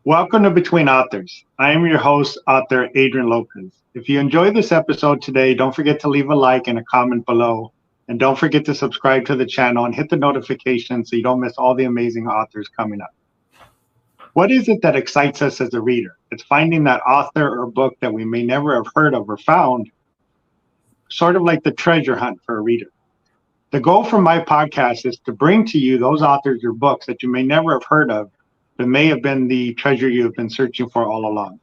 Welcome to Between Authors. I am your host, author Adrian Lopez. If you enjoyed this episode today, don't forget to leave a like and a comment below. And don't forget to subscribe to the channel and hit the notification so you don't miss all the amazing authors coming up. What is it that excites us as a reader? It's finding that author or book that we may never have heard of or found, sort of like the treasure hunt for a reader. The goal for my podcast is to bring to you those authors or books that you may never have heard of, but may have been the treasure you have been searching for all along.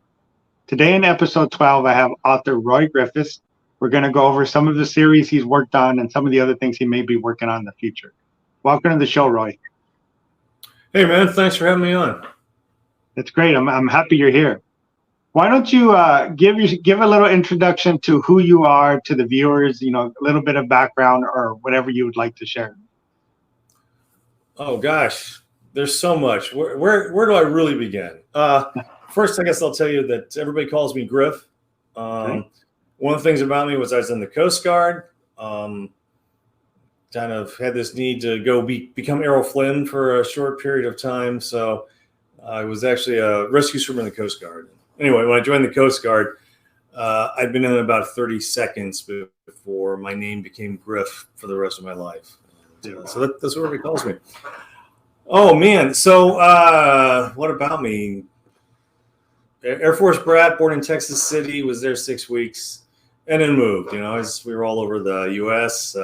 Today in episode 12, I have author Roy Griffis. We're going to go over some of the series he's worked on and some of the other things he may be working on in the future. Welcome to the show, Roy. Hey, man. Thanks for having me on. It's great. I'm happy you're here. Why don't you give a little introduction to who you are to the viewers, a little bit of background or whatever you would like to share. Oh, gosh. There's so much. Where do I really begin? First, I guess I'll tell you that everybody calls me Griff. Okay. One of the things about me was I was in the Coast Guard. Kind of had this need to go become Errol Flynn for a short period of time. So I was actually a rescue swimmer in the Coast Guard. Anyway, when I joined the Coast Guard, I'd been in about 30 seconds before my name became Griff for the rest of my life. So that's what everybody calls me. Oh, man. So what about me? Air Force brat, born in Texas City, was there 6 weeks, and then moved. We were all over the U.S.,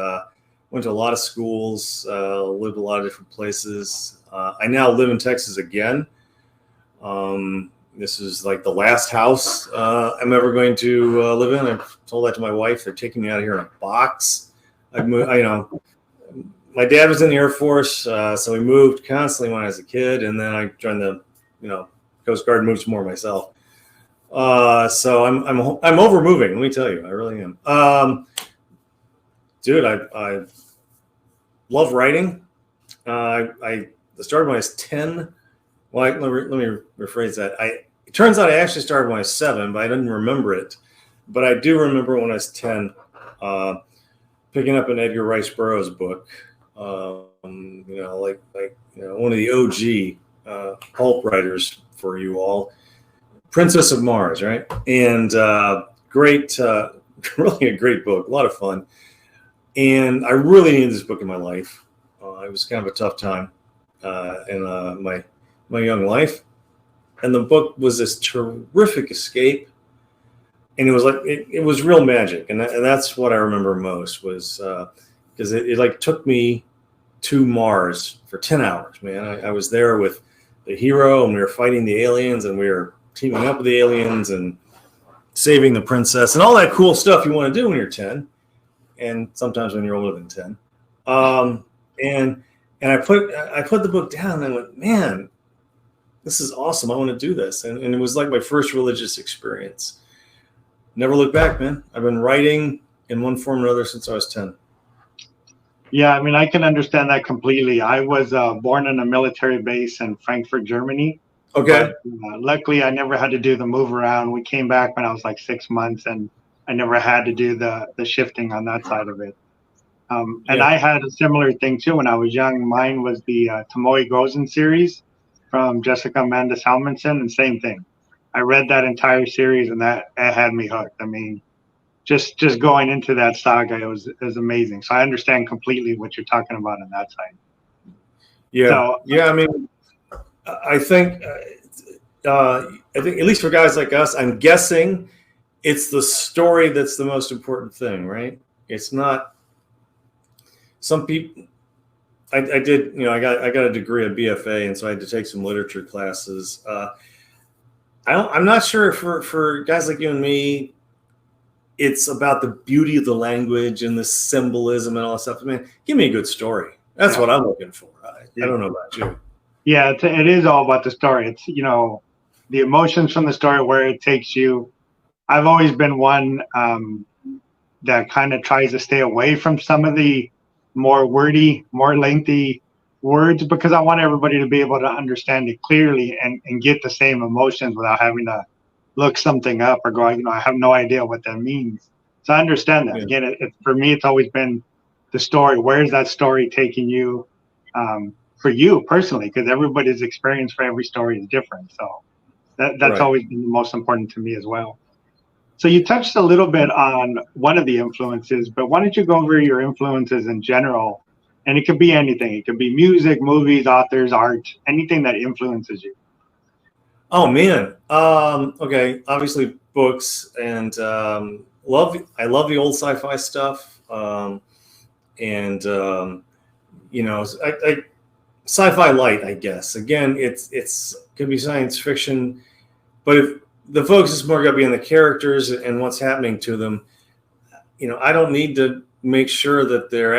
went to a lot of schools, lived a lot of different places. I now live in Texas again. This is like the last house I'm ever going to live in. I've told that to my wife. They're taking me out of here in a box. My dad was in the Air Force, so we moved constantly when I was a kid, and then I joined the, Coast Guard and moved some more myself. So I'm over moving. Let me tell you, I really am. Dude, I love writing. I started when I was 10. Well, let me rephrase that. It turns out I actually started when I was 7, but I didn't remember it. But I do remember when I was 10, picking up an Edgar Rice Burroughs book. One of the OG pulp writers for you all, Princess of Mars, right? And great, really a great book, a lot of fun. And I really needed this book in my life. It was kind of a tough time in my young life. And the book was this terrific escape. And it was like, it was real magic. And that's what I remember most was because it took me to Mars for 10 hours, man. I was there with the hero, and we were fighting the aliens, and we were teaming up with the aliens and saving the princess and all that cool stuff you want to do when you're 10, and sometimes when you're older than 10. And I put the book down, and I went, man, this is awesome. I want to do this. And it was like my first religious experience. Never looked back, man. I've been writing in one form or another since I was 10. Yeah, I can understand that completely. I was born in a military base in Frankfurt, Germany. Okay. But, luckily, I never had to do the move around. We came back when I was like 6 months, and I never had to do the shifting on that side of it. And I had a similar thing, too, when I was young. Mine was the Tomoe Gozen series from Jessica Amanda Salmonson, and same thing. I read that entire series, and that had me hooked. Just going into that saga, it was amazing. So I understand completely what you're talking about on that side. Yeah, so, yeah. I think at least for guys like us, I'm guessing it's the story that's the most important thing, right? It's not. Some people. I did. I got a degree, a BFA, and so I had to take some literature classes. I'm not sure for guys like you and me. It's about the beauty of the language and the symbolism and all that stuff. Give me a good story. That's what I'm looking for. I don't know about you. Yeah, it is all about the story. It's, the emotions from the story, where it takes you. I've always been one that kind of tries to stay away from some of the more wordy, more lengthy words, because I want everybody to be able to understand it clearly and get the same emotions without having to look something up or go, I have no idea what that means. So I understand that. Yeah. Again, for me, it's always been the story. Where's that story taking you for you personally? Because everybody's experience for every story is different. So That's Right. always been the most important to me as well. So you touched a little bit on one of the influences, but why don't you go over your influences in general? And it could be anything. It could be music, movies, authors, art, anything that influences you. Oh man. Okay. Obviously books, and I love the old sci-fi stuff. And sci-fi light, I guess. Again, it's could be science fiction, but if the focus is more going to be on the characters and what's happening to them, I don't need to make sure that their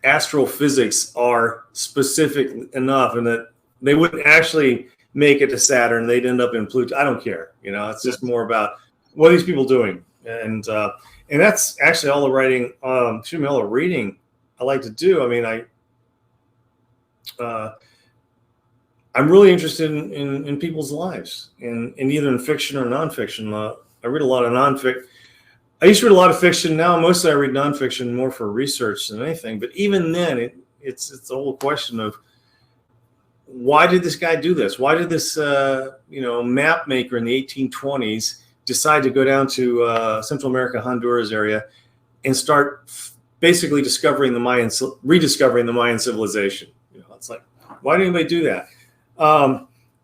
astrophysics are specific enough, and that they wouldn't actually make it to Saturn. They'd end up in Pluto. I don't care. It's just more about what are these people doing, and that's actually all the writing. All the reading I like to do. I mean, I'm really interested in people's lives, in either in fiction or nonfiction. I read a lot of nonfiction. I used to read a lot of fiction. Now mostly I read nonfiction more for research than anything. But even then, it's the whole question of why did this guy do this? Why did this map maker in the 1820s decide to go down to Central America, Honduras area, and start basically rediscovering the Mayan civilization? It's like, why did anybody do that?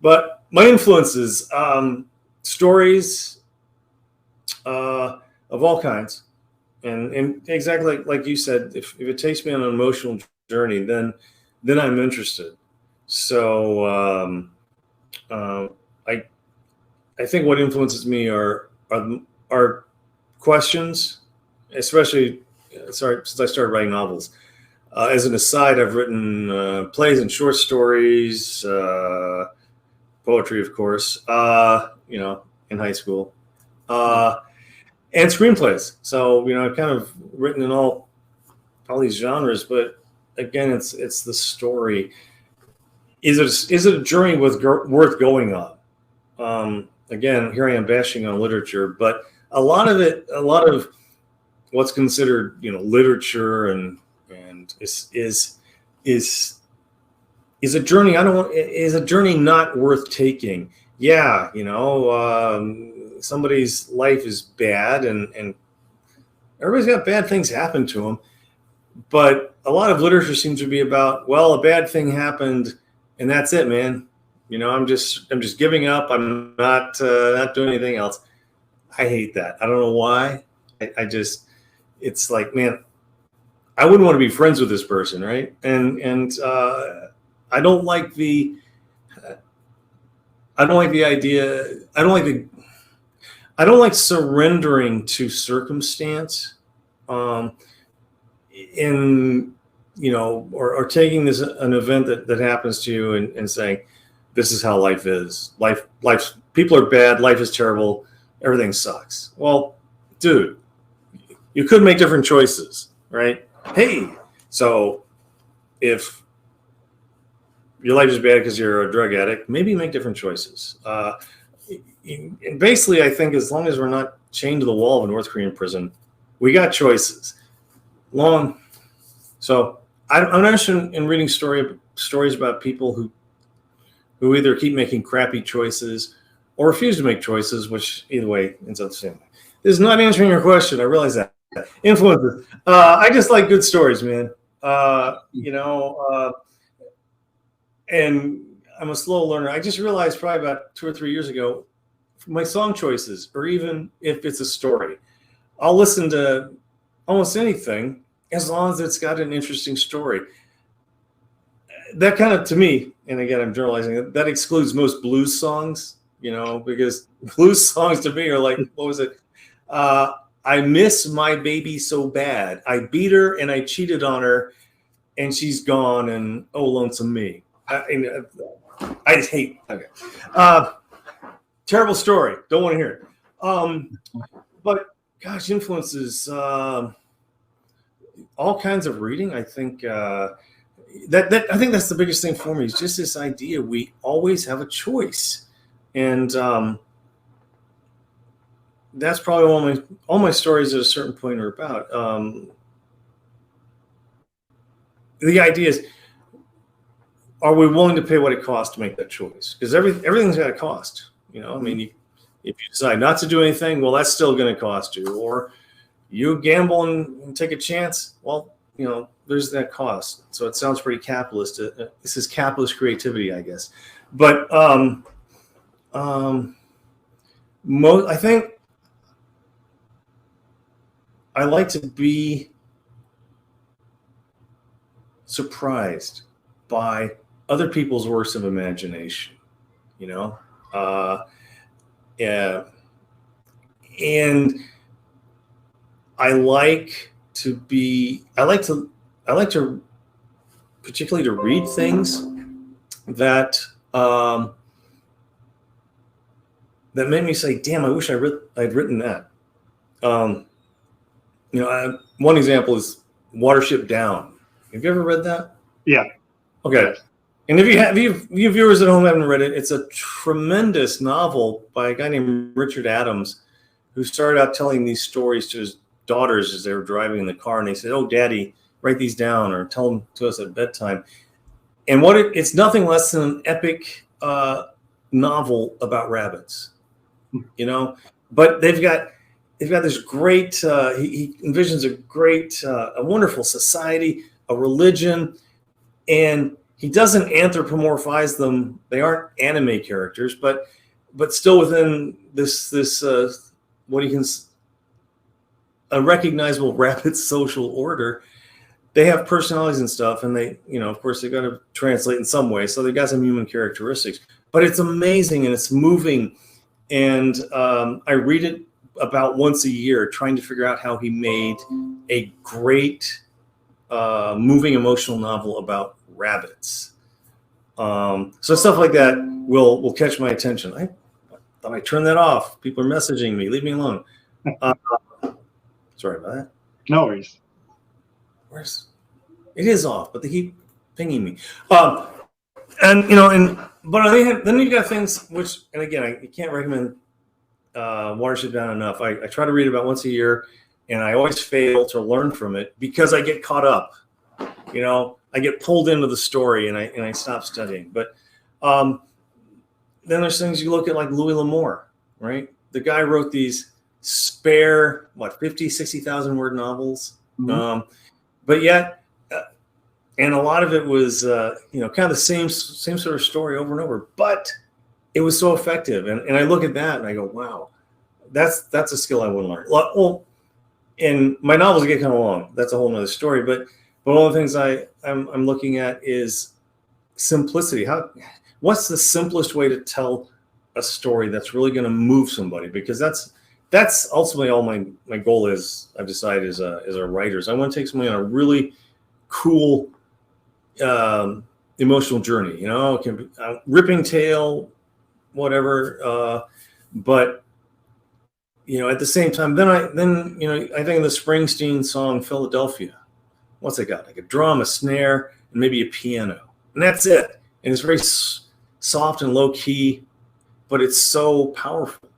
But my influences, stories of all kinds, and exactly like you said, if it takes me on an emotional journey, then I'm interested. So I think what influences me are questions, especially since I started writing novels. As an aside, I've written plays and short stories, poetry, of course, in high school, and screenplays. So, I've kind of written in all these genres, but again, it's the story. Is it a journey worth going on? Again, here I am bashing on literature, but a lot of what's considered, literature and is a journey. Is a journey not worth taking? Yeah, somebody's life is bad, and everybody's got bad things happen to them. But a lot of literature seems to be about, well, a bad thing happened, and that's it, man. I'm just giving up. I'm not doing anything else. I hate that. I don't know why. It's like, man, I wouldn't want to be friends with this person, right? And I don't like the idea. I don't like surrendering to circumstance, or taking an event that happens to you and saying, this is how life is. Life's people are bad. Life is terrible. Everything sucks. Well, dude, you could make different choices, right? Hey, so if your life is bad because you're a drug addict, maybe make different choices. And basically, I think as long as we're not chained to the wall of a North Korean prison, we got choices. So I'm interested in reading stories about people who either keep making crappy choices or refuse to make choices, which either way ends up the same. This is not answering your question. I realize that. Influences. I just like good stories, man. And I'm a slow learner. I just realized probably about 2 or 3 years ago, my song choices, or even if it's a story, I'll listen to almost anything as long as it's got an interesting story. That kind of, to me, and again, I'm generalizing, that excludes most blues songs, because blues songs to me are like, what was it? I miss my baby so bad. I beat her and I cheated on her, and she's gone, and oh, lonesome me. I just hate. Okay. Terrible story. Don't want to hear it. But gosh, influences all kinds of reading. I think I think that's the biggest thing for me, is just this idea we always have a choice, and that's probably all my stories at a certain point are about. The idea is are we willing to pay what it costs to make that choice? Because everything's got a cost. I mean, if you decide not to do anything, well, that's still going to cost you. Or you gamble and take a chance, well, there's that cost. So it sounds pretty capitalist. This is capitalist creativity, I guess. But I think I like to be surprised by other people's works of imagination, yeah. And I like to particularly to read things that that made me say, damn, I wish I'd written that. One example is Watership Down. Have you ever read that? Yeah. Okay. Yes. And if you viewers at home haven't read it, it's a tremendous novel by a guy named Richard Adams, who started out telling these stories to his daughters as they were driving in the car, and they said, "Oh, Daddy, write these down or tell them to us at bedtime." And it's nothing less than an epic novel about rabbits, But they've got this great. He envisions a wonderful society, a religion, and he doesn't anthropomorphize them. They aren't anime characters, but still within this what he can a recognizable rabbit social order. They have personalities and stuff, and they, of course, they got to translate in some way. So they got some human characteristics, but it's amazing and it's moving. And I read it about once a year, trying to figure out how he made a great, moving emotional novel about rabbits. So stuff like that will catch my attention. I thought I turned that off. People are messaging me. Leave me alone. Sorry about that. No worries. It is off, but they keep pinging me. But then you got things which, and again, I can't recommend Watership Down enough. I try to read it about once a year, and I always fail to learn from it because I get caught up. I get pulled into the story, and I stop studying. But then there's things you look at, like Louis L'Amour, right? The guy wrote these spare 50,000-60,000 word novels, but yet and a lot of it was kind of the same sort of story over and over, but it was so effective. And I look at that and I go, wow, that's a skill I want to learn. Well, and my novels get kind of long. That's a whole nother story. But one of the things I'm looking at is simplicity. What's the simplest way to tell a story that's really going to move somebody? Because that's ultimately all my goal is. I've decided as a writer is I want to take somebody on a really cool emotional journey. It can be a ripping tale, whatever. But at the same time, then I think of the Springsteen song Philadelphia. What's it got? Like a drum, a snare, and maybe a piano, and that's it. And it's very soft and low key, but it's so powerful.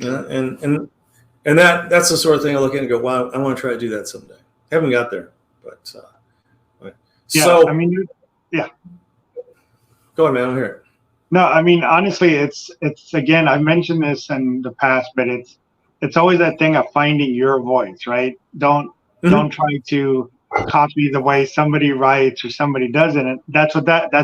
And that's the sort of thing I look at and go, wow, I want to try to do that someday. Haven't got there, but yeah. So I mean, yeah. Go ahead, man. I'm here. No, I mean, honestly, it's again, I've mentioned this in the past, but it's always that thing of finding your voice, right? Don't try to copy the way somebody writes or somebody does it. And that's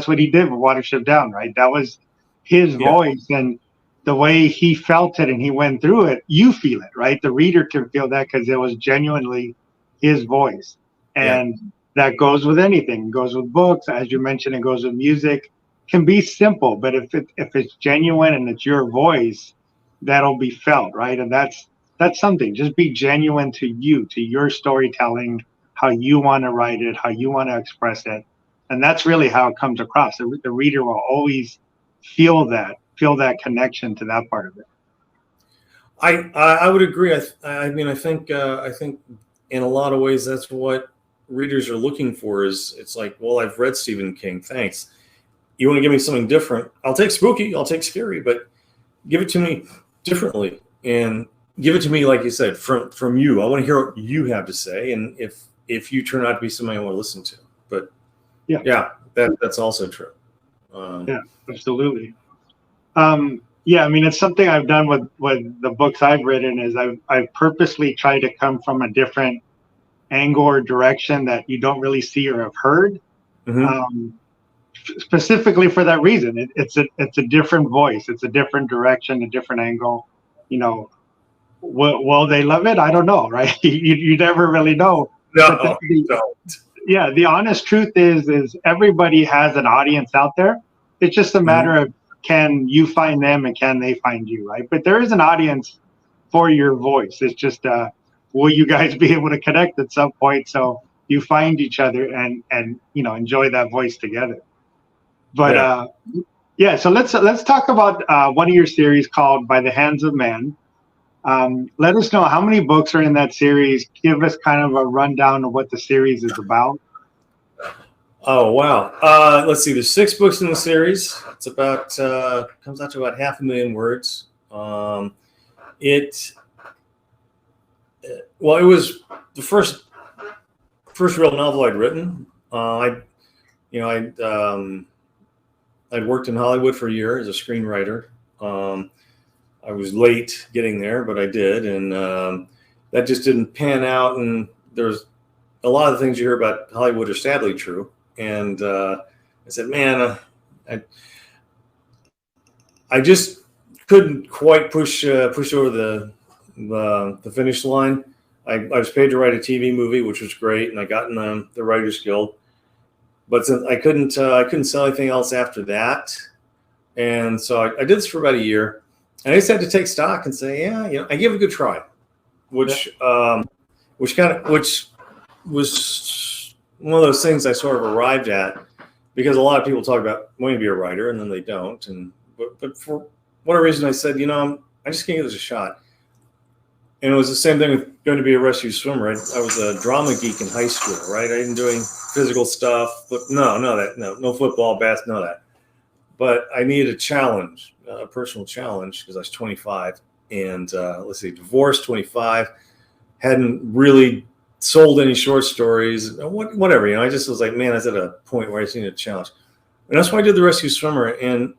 what he did with Watership Down, right? That was his voice and the way he felt it and he went through it. You feel it, right? The reader can feel that because it was genuinely his voice. And that goes with anything. It goes with books, as you mentioned, it goes with music. It can be simple, but if it's genuine and it's your voice, that'll be felt, right? And that's something. Just be genuine to you, to your storytelling, how you want to write it, how you want to express it. And that's really how it comes across. The reader will always feel that connection to that part of it. I would agree. I mean, I think in a lot of ways that's what readers are looking for. Is it's like, well, I've read Stephen King. Thanks. You want to give me something different? I'll take spooky. I'll take scary, but give it to me differently and give it to me, like you said, from you. I want to hear what you have to say, and if you turn out to be somebody I want to listen to. But yeah, that's also true. Yeah, absolutely. Yeah, I mean, it's something I've done with the books I've written is I've purposely tried to come from a different angle or direction that you don't really see or have heard, Mm-hmm. specifically for that reason. It's a different voice, it's a different direction, a different angle. You know, will they love it? I don't know, right? You never really know. But No, don't. yeah, the honest truth is everybody has an audience out there. It's just a Mm-hmm. matter of can you find them and can they find you, right? But there is an audience for your voice. It's just will you guys be able to connect at some point so you find each other and enjoy that voice together. But Yeah. yeah, so let's talk about one of your series called By the Hands of Man. Let us know how many books are in that series. Give us kind of a rundown of what the series is about. Oh wow. Let's see. There's 6 books in the series. It's about comes out to about 500,000 words. It well, it was the first real novel I'd written. I'd worked in Hollywood for a year as a screenwriter. I was late getting there, but I did, and that just didn't pan out. And there's a lot of things you hear about Hollywood are sadly true. And I said, man, I just couldn't quite push over the finish line. I was paid to write a TV movie, which was great, and I got in the Writers Guild. But since I couldn't sell anything else after that, and so I did this for about a year. And I just had to take stock and say, yeah, I gave it a good try, which was one of those things I sort of arrived at, because a lot of people talk about wanting to be a writer and then they don't. But for whatever reason, I said, I just can't give this a shot. And it was the same thing with going to be a rescue swimmer. I was a drama geek in high school, right? I didn't doing physical stuff, but no football, basketball, none of that. But I needed a challenge, a personal challenge, because I was 25 and divorced, 25, hadn't really sold any short stories, whatever. I just was like, man, I was at a point where I just needed a challenge, and that's why I did the Rescue Swimmer. And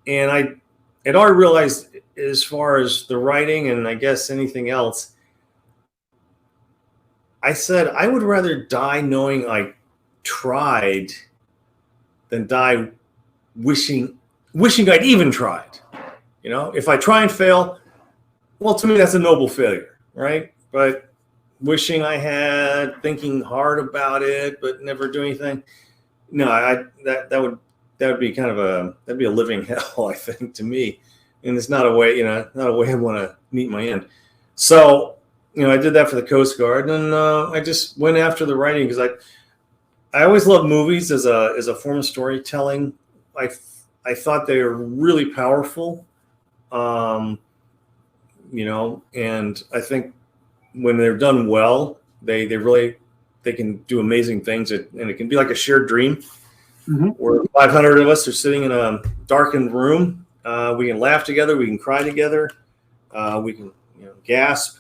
I had already realized, as far as the writing and I guess anything else, I said I would rather die knowing I tried than die wishing I'd even tried. If I try and fail, well, to me that's a noble failure, right? But wishing I had, thinking hard about it but never do anything, no, that would be that'd be a living hell, I think, to me. And it's not a way I want to meet my end. So I did that for the Coast Guard, and I just went after the writing because I always loved movies as a form of storytelling. I thought they were really powerful, and I think when they're done well, they can do amazing things, and it can be like a shared dream. Mm-hmm. Where 500 of us are sitting in a darkened room. We can laugh together, we can cry together, we can gasp,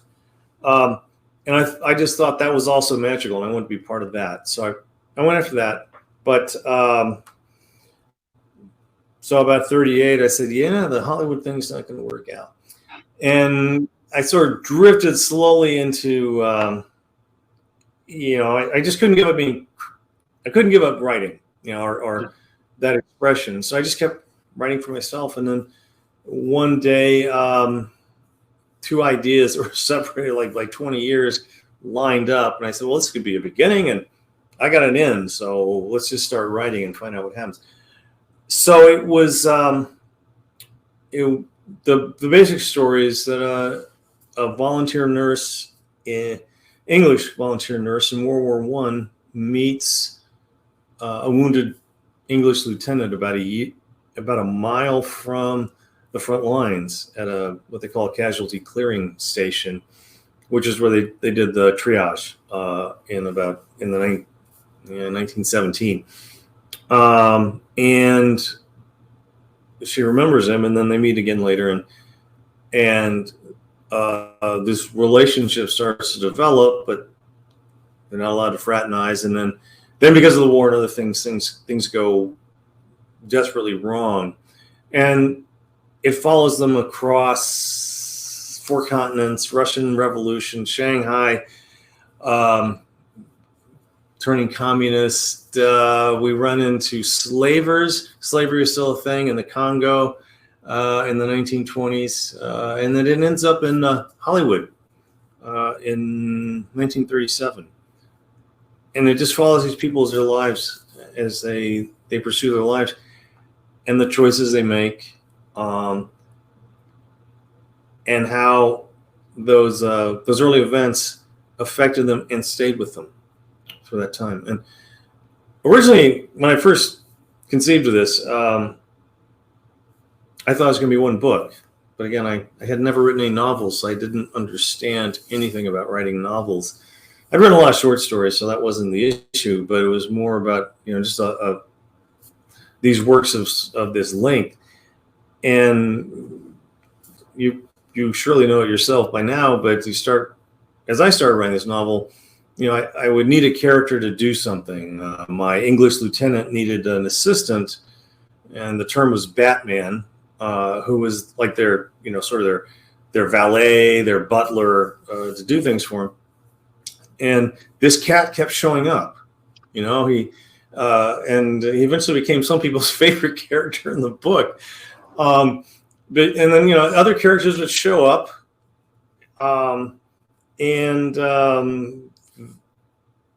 and I just thought that was also magical, and I wanted to be part of that. So I went after that, but. So about 38, I said, the Hollywood thing's not going to work out. And I sort of drifted slowly into, I just couldn't give up I couldn't give up writing, or that expression. So I just kept writing for myself. And then one day, 2 ideas that were separated like 20 years lined up. And I said, well, this could be a beginning and I got an end. So let's just start writing and find out what happens. So it was the basic story is that a volunteer nurse, English volunteer nurse in World War I, meets a wounded English lieutenant about a mile from the front lines at what they call a casualty clearing station, which is where they did the triage in the 1917. And she remembers him, and then they meet again later, and this relationship starts to develop, but they're not allowed to fraternize. And then Then because of the war and other things go desperately wrong. And it follows them across 4 continents, Russian Revolution, Shanghai, turning communist. We run into slavers. Slavery is still a thing in the Congo in the 1920s. And then it ends up in Hollywood in 1937. And it just follows these people as their lives, as they pursue their lives and the choices they make, and how those early events affected them and stayed with them for that time. And originally, when I first conceived of this, I thought it was going to be one book. But again, I had never written any novels, so I didn't understand anything about writing novels. I've written a lot of short stories, so that wasn't the issue. But it was more about, just these works of this length. And you surely know it yourself by now, but as I started writing this novel, I would need a character to do something. My English lieutenant needed an assistant, and the term was Batman, who was like their valet, their butler, to do things for him. And this cat kept showing up, and he eventually became some people's favorite character in the book. And then other characters would show up, and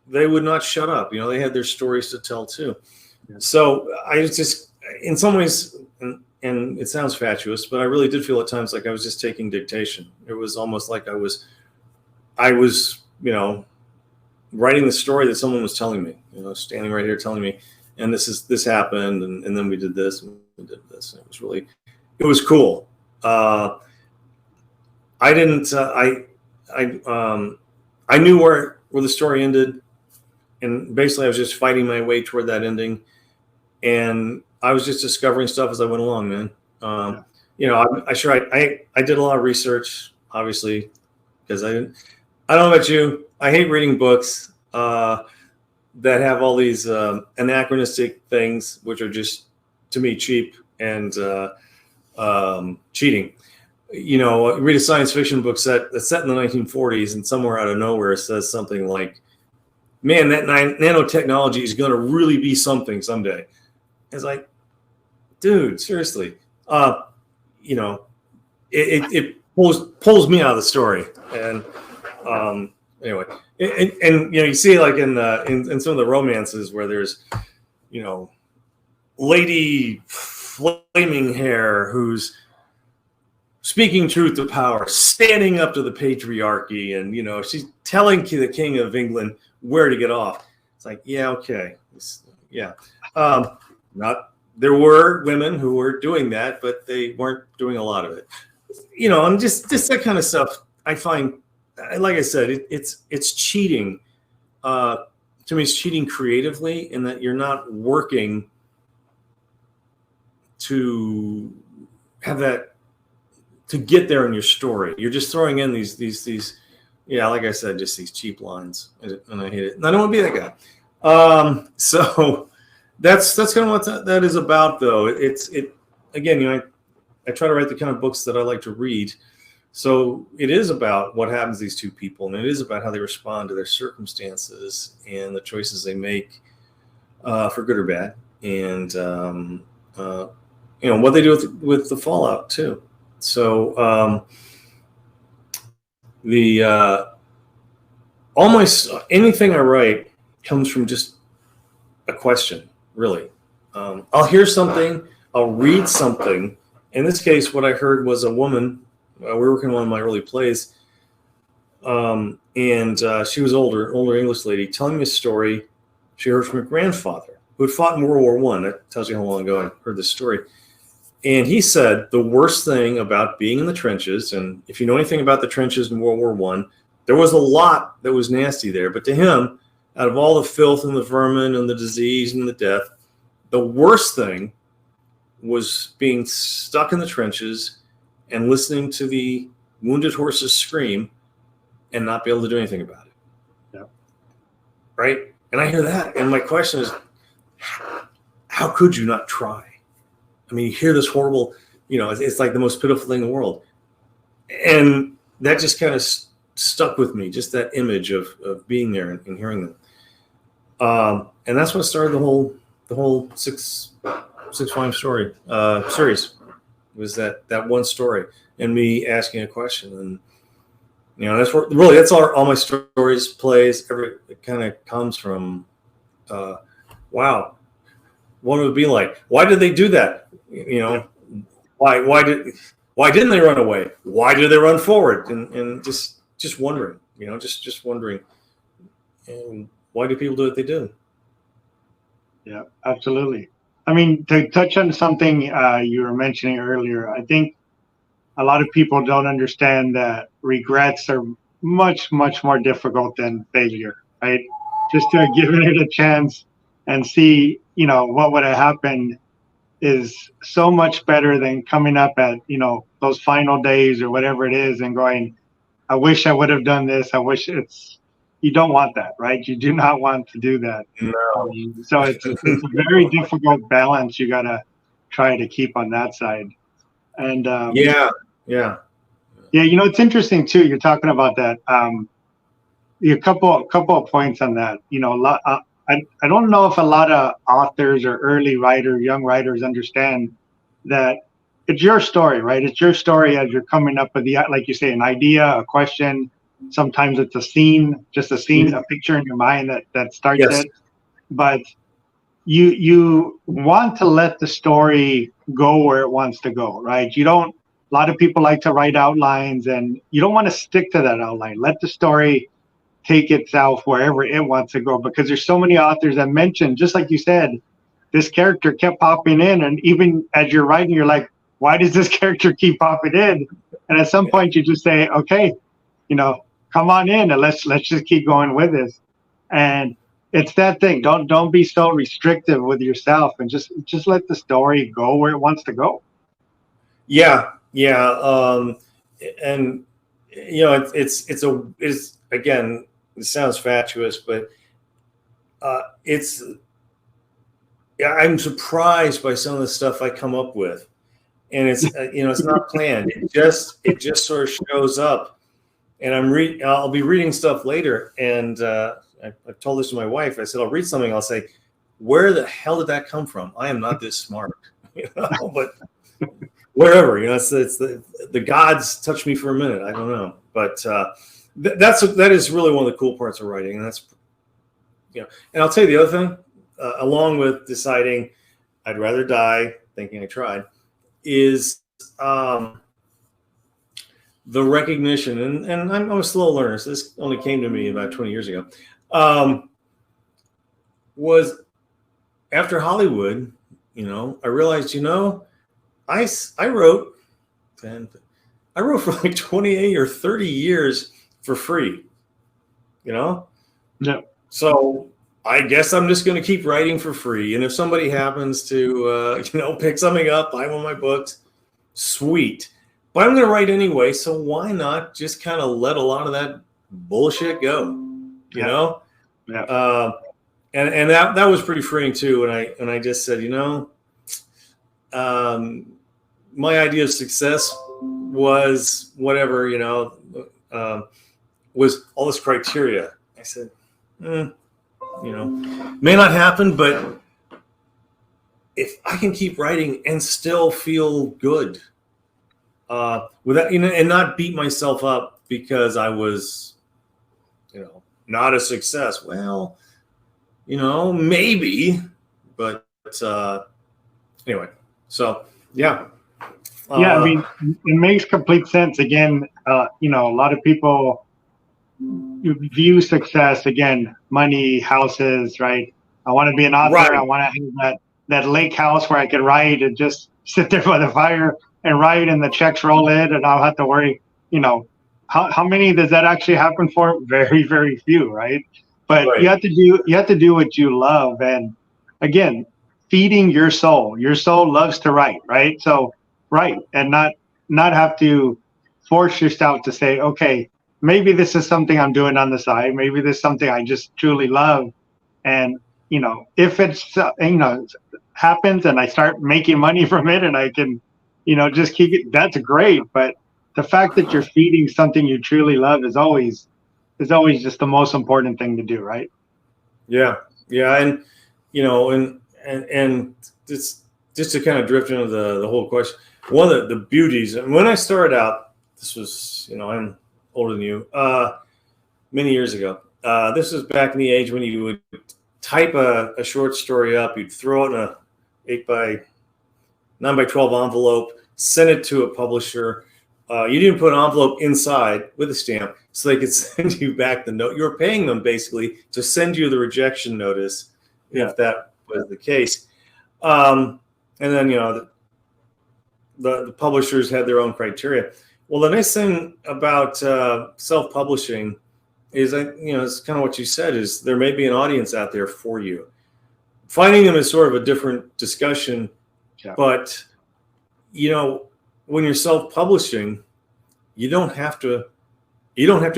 they would not shut up. They had their stories to tell too. Yeah. So I was just, in some ways, and it sounds fatuous, but I really did feel at times like I was just taking dictation. It was almost like I was, writing the story that someone was telling me, standing right here telling me, and this happened, and then we did this, and we did this. And it was cool. I knew where the story ended, and basically I was just fighting my way toward that ending, and I was just discovering stuff as I went along, man. I did a lot of research, obviously, because I don't know about you. I hate reading books that have all these anachronistic things, which are just, to me, cheap and cheating. Read a science fiction book that's set in the 1940s, and somewhere out of nowhere it says something like, man, that nanotechnology is going to really be something someday. It's like, dude, seriously. It pulls me out of the story. And anyway, and you see like in some of the romances where there's, lady flaming hair who's speaking truth to power, standing up to the patriarchy, and she's telling the King of England where to get off. It's like, yeah, okay, yeah. There were women who were doing that, but they weren't doing a lot of it. And just that kind of stuff. I find, like I said, it's cheating. To me, it's cheating creatively, in that you're not working to have that, to get there in your story. You're just throwing in these like I said, just these cheap lines, and I hate it. And I don't want to be that guy. So that's kind of what that is about, though. Again, I try to write the kind of books that I like to read. So it is about what happens to these two people, and it is about how they respond to their circumstances and the choices they make, for good or bad, and what they do with the fallout too. So almost anything I write comes from just a question, really. I'll hear something, I'll read something. In this case, what I heard was a woman. We were working on one of my early plays, and she was older English lady, telling me a story she heard from her grandfather, who had fought in World War I. That tells you how long ago I heard this story. And he said the worst thing about being in the trenches, and if you know anything about the trenches in World War I, there was a lot that was nasty there. But to him, out of all the filth and the vermin and the disease and the death, the worst thing was being stuck in the trenches and listening to the wounded horses scream and not be able to do anything about it. Yeah. Right? And I hear that, and my question is, how could you not try? I mean, you hear this horrible, it's like the most pitiful thing in the world. And that just kind of stuck with me, just that image of being there and hearing them. And that's what started the whole six volume story series, was that one story and me asking a question. And that's where really all my stories plays. It kind of comes from, wow, what would it be like? Why did they do that? Why didn't they run away? Why did they run forward? And just wondering, just wondering. And why do people do what they do? Yeah, absolutely. I mean, to touch on something you were mentioning earlier, I think a lot of people don't understand that regrets are much, much more difficult than failure, right? Just to giving it a chance and see, what would have happened is so much better than coming up at, those final days or whatever it is and going, I wish I would have done this. You don't want that, right? You do not want to do that. No. So it's a very difficult balance you got to try to keep on that side. And yeah. It's interesting too. You're talking about that. A couple of points on that. I don't know if a lot of authors or young writers understand that it's your story, right? It's your story as you're coming up with like you say, an idea, a question. Sometimes it's a scene, a picture in your mind that starts it. But you want to let the story go where it wants to go, right? A lot of people like to write outlines, and you don't want to stick to that outline. Let the story take itself wherever it wants to go, because there's so many authors that mention, just like you said, this character kept popping in, and even as you're writing, you're like, why does this character keep popping in? And at some point you just say, okay, come on in and let's just keep going with this. And it's that thing. Don't be so restrictive with yourself, and just let the story go where it wants to go. Yeah. And it's again, it sounds fatuous, but I'm surprised by some of the stuff I come up with, and it's it's not planned. It just sort of shows up, and I'll be reading stuff later, and I've told this to my wife. I said, I'll read something, I'll say, where the hell did that come from? I am not this smart, but wherever, it's the gods touch me for a minute. I don't know, but that is really one of the cool parts of writing, and that's and I'll tell you the other thing, along with deciding I'd rather die thinking I tried, is the recognition, and I'm a slow learner, so this only came to me about 20 years ago, was after Hollywood, I realized, I wrote for like 28 or 30 years for free, Yeah. So I guess I'm just going to keep writing for free. And if somebody happens to, pick something up, buy one of my books, sweet. But I'm going to write anyway. So why not just kind of let a lot of that bullshit go, Yeah. And that was pretty freeing too. And I just said, my idea of success was whatever, was all this criteria. I said, may not happen, but if I can keep writing and still feel good, without, and not beat myself up because I was, not a success. Well, maybe, but anyway, so yeah. Yeah, I mean, it makes complete sense. Again, a lot of people view success, again, money, houses, right? I want to be an author. Right. I want to have that lake house where I can write and just sit there by the fire and write, and the checks roll in, and I'll have to worry. How many does that actually happen for? Very, very few, right? But right. You have to do what you love, and again, feeding your soul. Your soul loves to write, right? So write, and not have to force yourself to say, okay, maybe this is something I'm doing on the side. Maybe this is something I just truly love. And, if it's, happens and I start making money from it and I can, just keep it, that's great. But the fact that you're feeding something you truly love is always just the most important thing to do, right? Yeah. Yeah. And, and just to kind of drift into the whole question, one of the beauties, and when I started out, this was, I'm older than you, many years ago. This was back in the age when you would type a short story up, you'd throw it in a 9 by 12 envelope, send it to a publisher. You didn't put an envelope inside with a stamp so they could send you back the note. You were paying them basically to send you the rejection notice if that was the case. And then, the publishers had their own criteria. Well, the nice thing about self-publishing is, it's kind of what you said, is there may be an audience out there for you. Finding them is sort of a different discussion, but, when you're self-publishing, you don't have to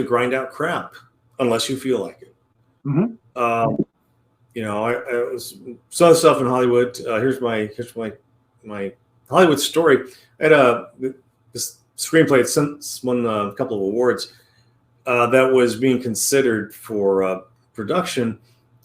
grind out crap unless you feel like it. Mm-hmm. I saw stuff in Hollywood. Here's my Hollywood story. I had this screenplay that won a couple of awards that was being considered for production.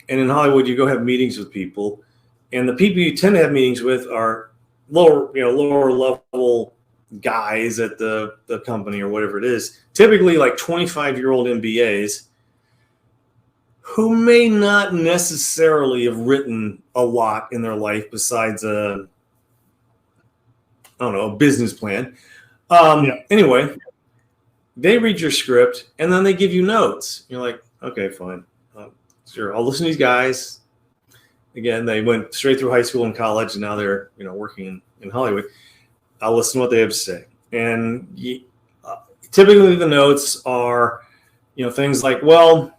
And in Hollywood, you go have meetings with people, and the people you tend to have meetings with are lower level guys at the company or whatever it is, typically like 25-year-old MBAs who may not necessarily have written a lot in their life besides a business plan. Anyway, they read your script and then they give you notes. You're like, okay, fine. Sure. I'll listen to these guys. Again, they went straight through high school and college, and now they're, working in Hollywood. I'll listen to what they have to say. And typically the notes are, things like, well,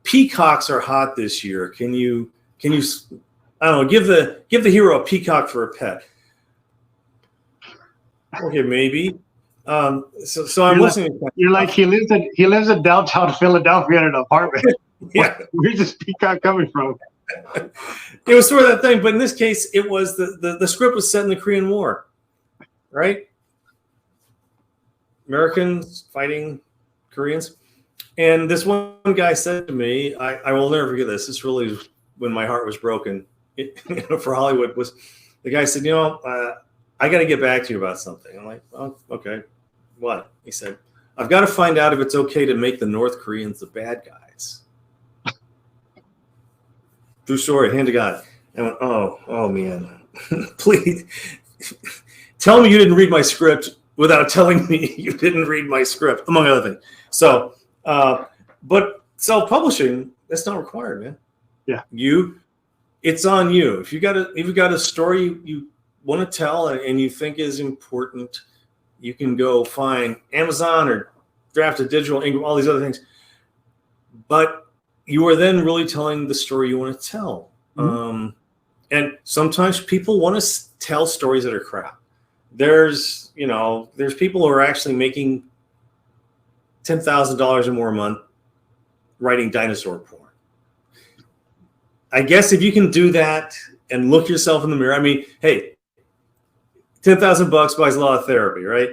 peacocks are hot this year. Can you, I don't know, give the hero a peacock for a pet? Okay, maybe. So I'm listening. You're like, he lives in downtown Philadelphia in an apartment. Yeah. Where's this peacock coming from? It was sort of that thing, but in this case, it was the script was set in the Korean War, right? Americans fighting Koreans. And this one guy said to me, I will never forget this. This really was when my heart was broken for Hollywood. Was the guy said, I got to get back to you about something. I'm like, oh, okay. What? He said, I've got to find out if it's okay to make the North Koreans the bad guys. True story, hand to God. I went, oh man, please tell me you didn't read my script without telling me you didn't read my script, among other things. So, but self-publishing, that's not required, man. Yeah. It's on you. If you got a story you want to tell and you think is important, you can go find Amazon or Draft a Digital, all these other things. But you are then really telling the story you want to tell. Mm-hmm. And sometimes people want to tell stories that are crap. There's people who are actually making $10,000 or more a month writing dinosaur porn. I guess if you can do that and look yourself in the mirror, I mean, hey, $10,000 buys a lot of therapy, right?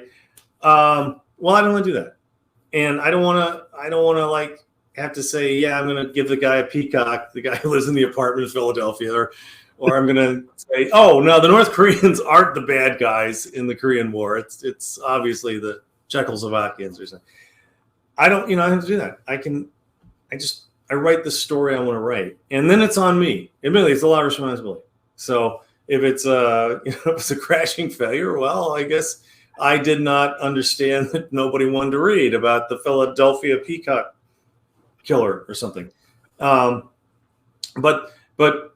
Well, I don't want to do that. And I don't want to like have to say, yeah, I'm going to give the guy a peacock, the guy who lives in the apartment in Philadelphia, or I'm going to say, oh, no, the North Koreans aren't the bad guys in the Korean War. It's obviously the Czechoslovakians or something. I don't have to do that. I write the story I want to write, and then it's on me. Admittedly, it's a lot of responsibility. So if it's a crashing failure, well, I guess I did not understand that nobody wanted to read about the Philadelphia peacock killer or something. But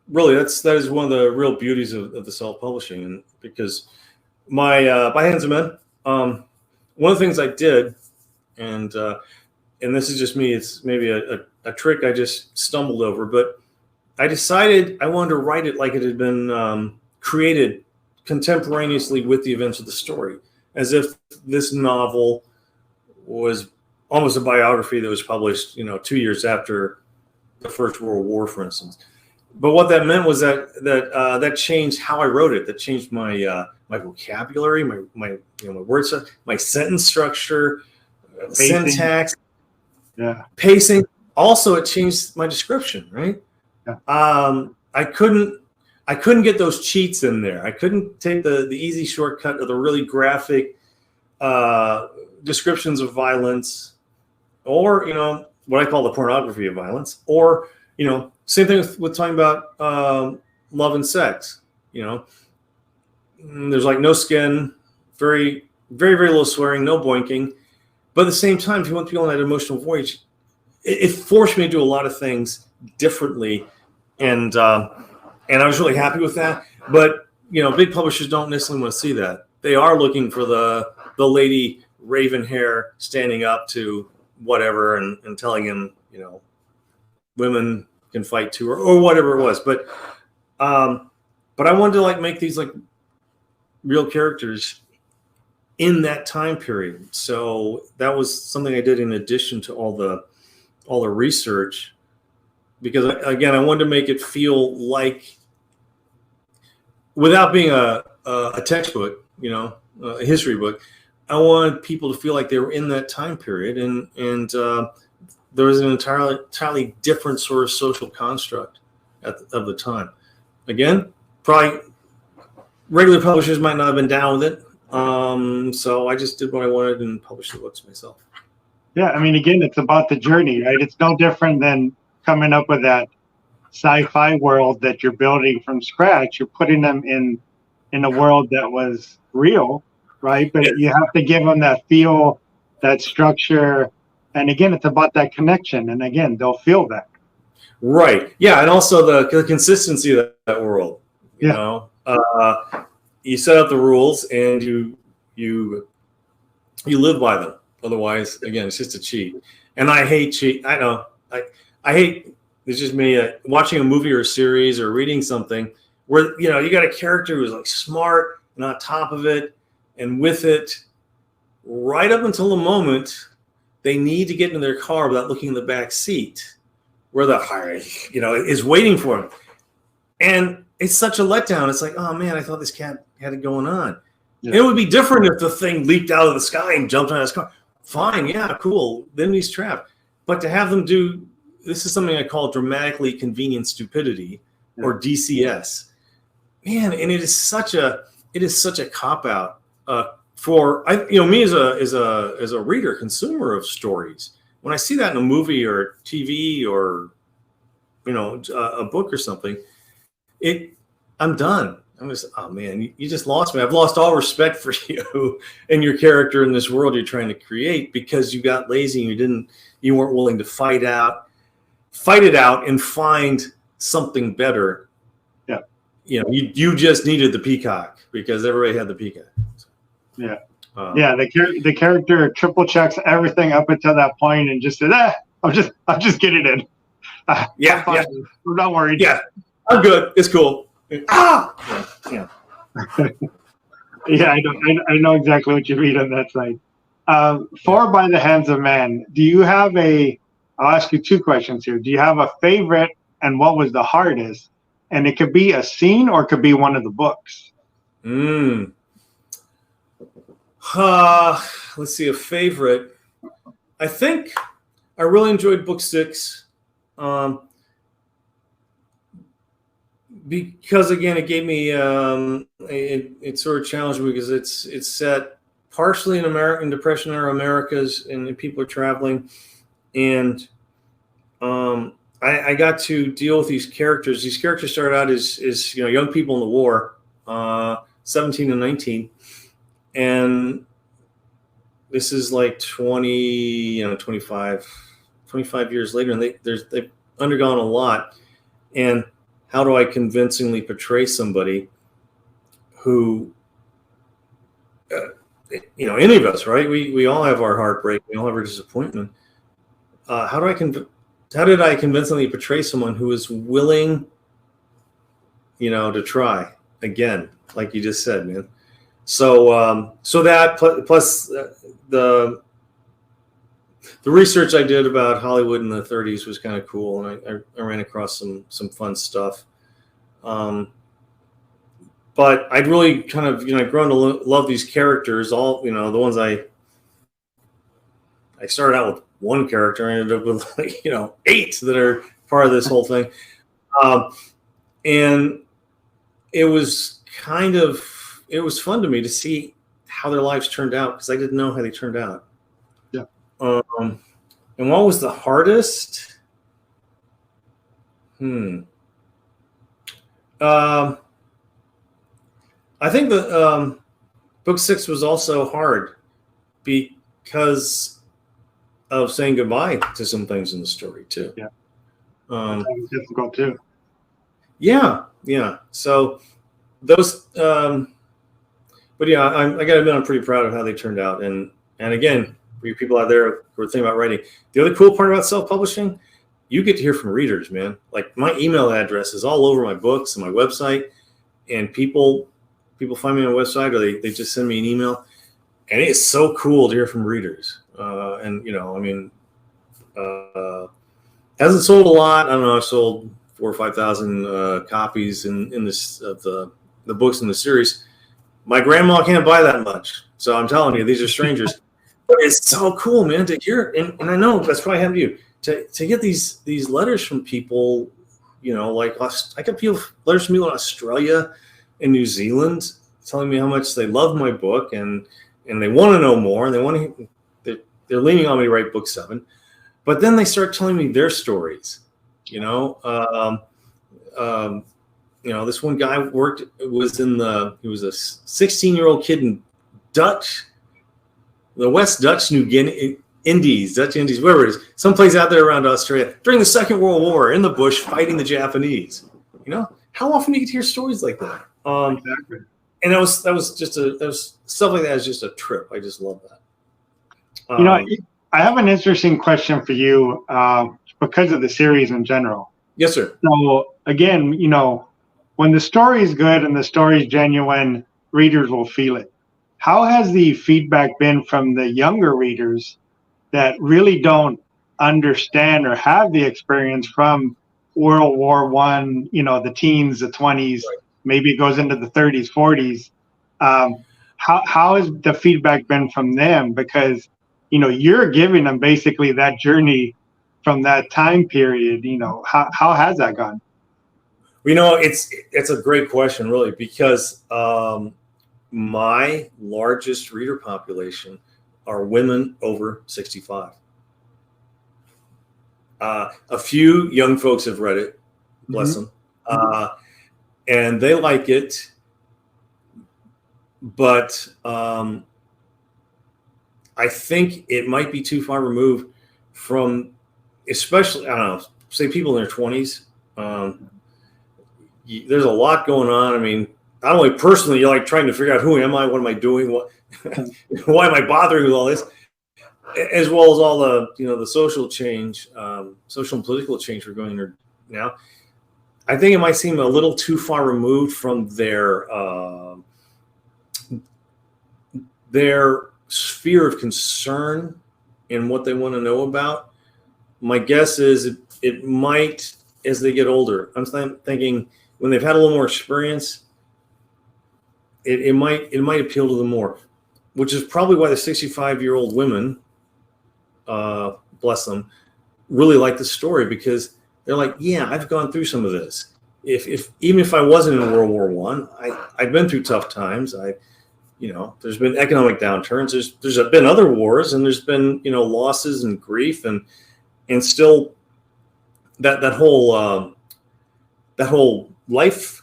really, that is one of the real beauties of the self-publishing, and because my by Hands of Men, one of the things I did, and this is just me, it's maybe a trick I just stumbled over, but I decided I wanted to write it like it had been created contemporaneously with the events of the story, as if this novel was almost a biography that was published, 2 years after the First World War, for instance. But what that meant was that changed how I wrote it. That changed my my vocabulary, my words, my sentence structure, Pacing. syntax, Yeah. pacing. Also, it changed my description. Right. Yeah. I couldn't get those cheats in there. I couldn't take the easy shortcut of the really graphic descriptions of violence, or what I call the pornography of violence, or same thing with talking about love and sex. There's like no skin, very, very, very little swearing, no boinking. But at the same time, if you want to be on that emotional voyage, it forced me to do a lot of things differently, and I was really happy with that. But big publishers don't necessarily want to see that. They are looking for the lady raven hair standing up to whatever and telling him women can fight too, or whatever it was. But I wanted to make these real characters in that time period. So that was something I did in addition to all the research, because again, I wanted to make it feel like, without being a textbook, a history book, I wanted people to feel like they were in that time period, and there was an entirely different sort of social construct of the time. Again, probably regular publishers might not have been down with it. So I just did what I wanted and published the books myself. Yeah, I mean, again, it's about the journey, right? It's no different than coming up with that sci-fi world that you're building from scratch. You're putting them in a world that was real, right? But you have to give them that feel, that structure. And again, it's about that connection. And again, they'll feel that. Right. Yeah. And also the consistency of that world. You set up the rules and you live by them. Otherwise, again, it's just a cheat. And I hate cheat. I know. I hate. It's just me watching a movie or a series or reading something where you got a character who's smart and on top of it and with it, right up until the moment they need to get into their car without looking in the back seat, where the is waiting for them. And it's such a letdown. It's like, oh man, I thought this cat had it going on. Yeah. It would be different if the thing leaped out of the sky and jumped on his car. Fine, yeah, cool. Then he's trapped. But to have them do this is something I call dramatically convenient stupidity, or DCS. Man, and it is such a cop out for me as a reader, consumer of stories. When I see that in a movie or TV or a book or something, I'm done. I'm just, oh man, you just lost me. I've lost all respect for you and your character in this world you're trying to create, because you got lazy and you weren't willing to fight it out and find something better. Yeah. You just needed the peacock because everybody had the peacock. Yeah. The character triple checks everything up until that point and just said, I'm just getting in. I'm not worried. Yeah. I'm good. It's cool. Yeah. Yeah, I know exactly what you read on that site. For By the Hands of Man, do you have I'll ask you two questions here. Do you have a favorite, and what was the hardest? And it could be a scene or it could be one of the books. Let's see, a favorite. I think I really enjoyed book 6. Because again, it gave me it sort of challenged me, because it's set partially in American Depression era Americas, and people are traveling, and I got to deal with these characters. These characters started out as young people in the war, 17 and 19, and this is like 25 years later, and they've undergone a lot. And how do I convincingly portray somebody who, any of us, right? We all have our heartbreak. We all have our disappointment. How did I convincingly portray someone who is willing, to try again, like you just said, man? So that plus the research I did about Hollywood in the 30s was kind of cool, and I ran across some fun stuff. But I'd really kind of, I'd grown to love these characters, all, the ones I started out with one character, I ended up with 8 that are part of this whole thing. And it was it was fun to me to see how their lives turned out, because I didn't know how they turned out. Yeah. And what was the hardest? I think the book 6 was also hard because of saying goodbye to some things in the story too. Yeah. That was difficult too. Yeah. So those, but yeah, I gotta admit, I'm pretty proud of how they turned out. And again, for you people out there who are thinking about writing, the other cool part about self-publishing, you get to hear from readers, man. Like, my email address is all over my books and my website, and people find me on my website, or they just send me an email, and it's so cool to hear from readers. Hasn't sold a lot. I don't know. I've sold 4,000 or 5,000 copies in this of the books in the series. My grandma can't buy that much, so I'm telling you, these are strangers. But it's so cool, man, to hear, and I know that's probably happened to you, to get these letters from people, like I get letters from people in Australia and New Zealand telling me how much they love my book, and they want to know more, and they're leaning on me to write book 7, but then they start telling me their stories. This one guy he was a 16-year-old kid in the West Dutch Indies, wherever it is, someplace out there around Australia, during the Second World War, in the bush fighting the Japanese. How often do you get to hear stories like that? Exactly. And that was stuff like that is just a trip. I just love that. I have an interesting question for you, because of the series in general. Yes, sir. So again, when the story is good and the story is genuine, readers will feel it. How has the feedback been from the younger readers that really don't understand or have the experience from World War I, the teens, the 20s, right, maybe it goes into the 30s, 40s. How has the feedback been from them? Because, you're giving them basically that journey from that time period. How has that gone? It's a great question, really, because my largest reader population are women over 65. A few young folks have read it, bless them, and they like it. But I think it might be too far removed from, especially, I don't know, say people in their 20s. There's a lot going on. I mean, not only personally, you're like trying to figure out, who am I? What am I doing? Why am I bothering with all this? As well as all the, the social change, social and political change we're going through now. I think it might seem a little too far removed from their sphere of concern and what they want to know about. My guess is it might, as they get older, I'm thinking when they've had a little more experience, it might appeal to them more, which is probably why the 65-year-old women, bless them, really like the story, because they're like, yeah, I've gone through some of this. Even if I wasn't in World War I've been through tough times. There's been economic downturns. There's been other wars, and there's been, losses and grief, and still that whole life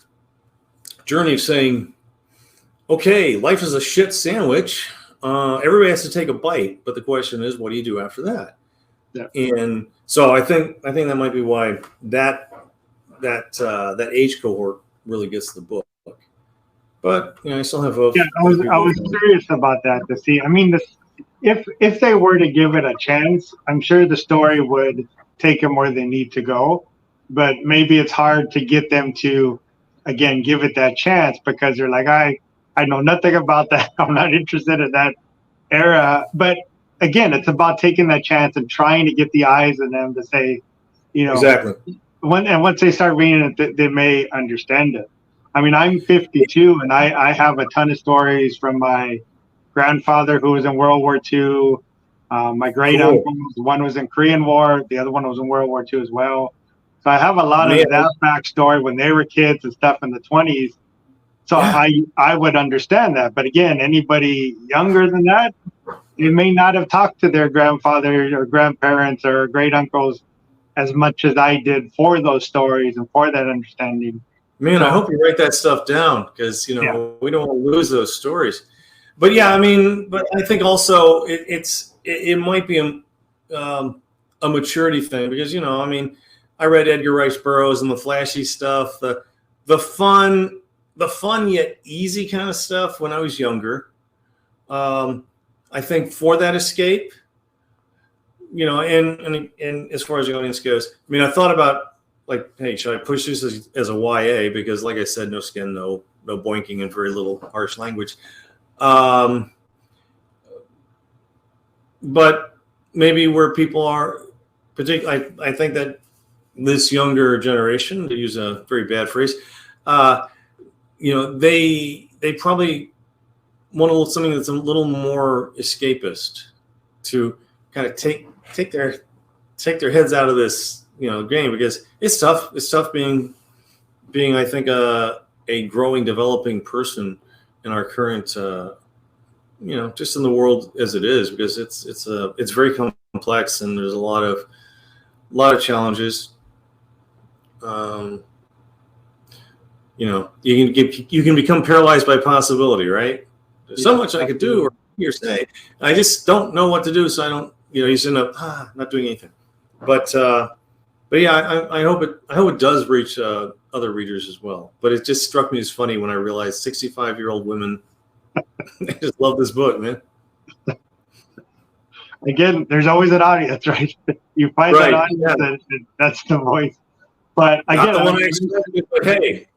journey of saying, okay, life is a shit sandwich. Everybody has to take a bite, but the question is, what do you do after that? Yeah. And so I think that might be why that age cohort really gets the book. But I still have a. Yeah, I was curious about that to see. I mean, if they were to give it a chance, I'm sure the story would take them where they need to go. But maybe it's hard to get them to, again, give it that chance, because they're like, I know nothing about that. I'm not interested in that era. But again, it's about taking that chance and trying to get the eyes in them to say, Exactly. Once they start reading it, they may understand it. I mean, I'm 52, and I have a ton of stories from my grandfather who was in World War II. My great Cool. uncles, one was in Korean War, the other one was in World War II as well. So I have a lot Man. of that backstory when they were kids and stuff in the 20s. So Yeah. I would understand that. But again, anybody younger than that, they may not have talked to their grandfather or grandparents or great uncles as much as I did for those stories and for that understanding. Man, So, I hope you write that stuff down because, yeah. we don't want to lose those stories. But yeah, I mean, but I think also it might be a maturity thing because, I mean, I read Edgar Rice Burroughs and the flashy stuff, the fun yet easy kind of stuff when I was younger. I think for that escape, and as far as the audience goes, I mean, I thought about like, hey, should I push this as a YA? Because like I said, no skin, no boinking, and very little harsh language. But maybe where people are, particularly, I think that this younger generation, to use a very bad phrase, they probably want something that's a little more escapist to kind of take their heads out of this game, because it's tough. It's tough being I think a growing, developing person in our current just in the world as it is, because it's very complex and there's a lot of challenges. You can become paralyzed by possibility, right? There's so much I could do or say. I just don't know what to do, so I don't. You end up not doing anything. But yeah, I hope it does reach other readers as well. But it just struck me as funny when I realized 65-year-old women they just love this book, man. Again, there's always an audience, right? You find that audience, and that's the voice. But again, hey.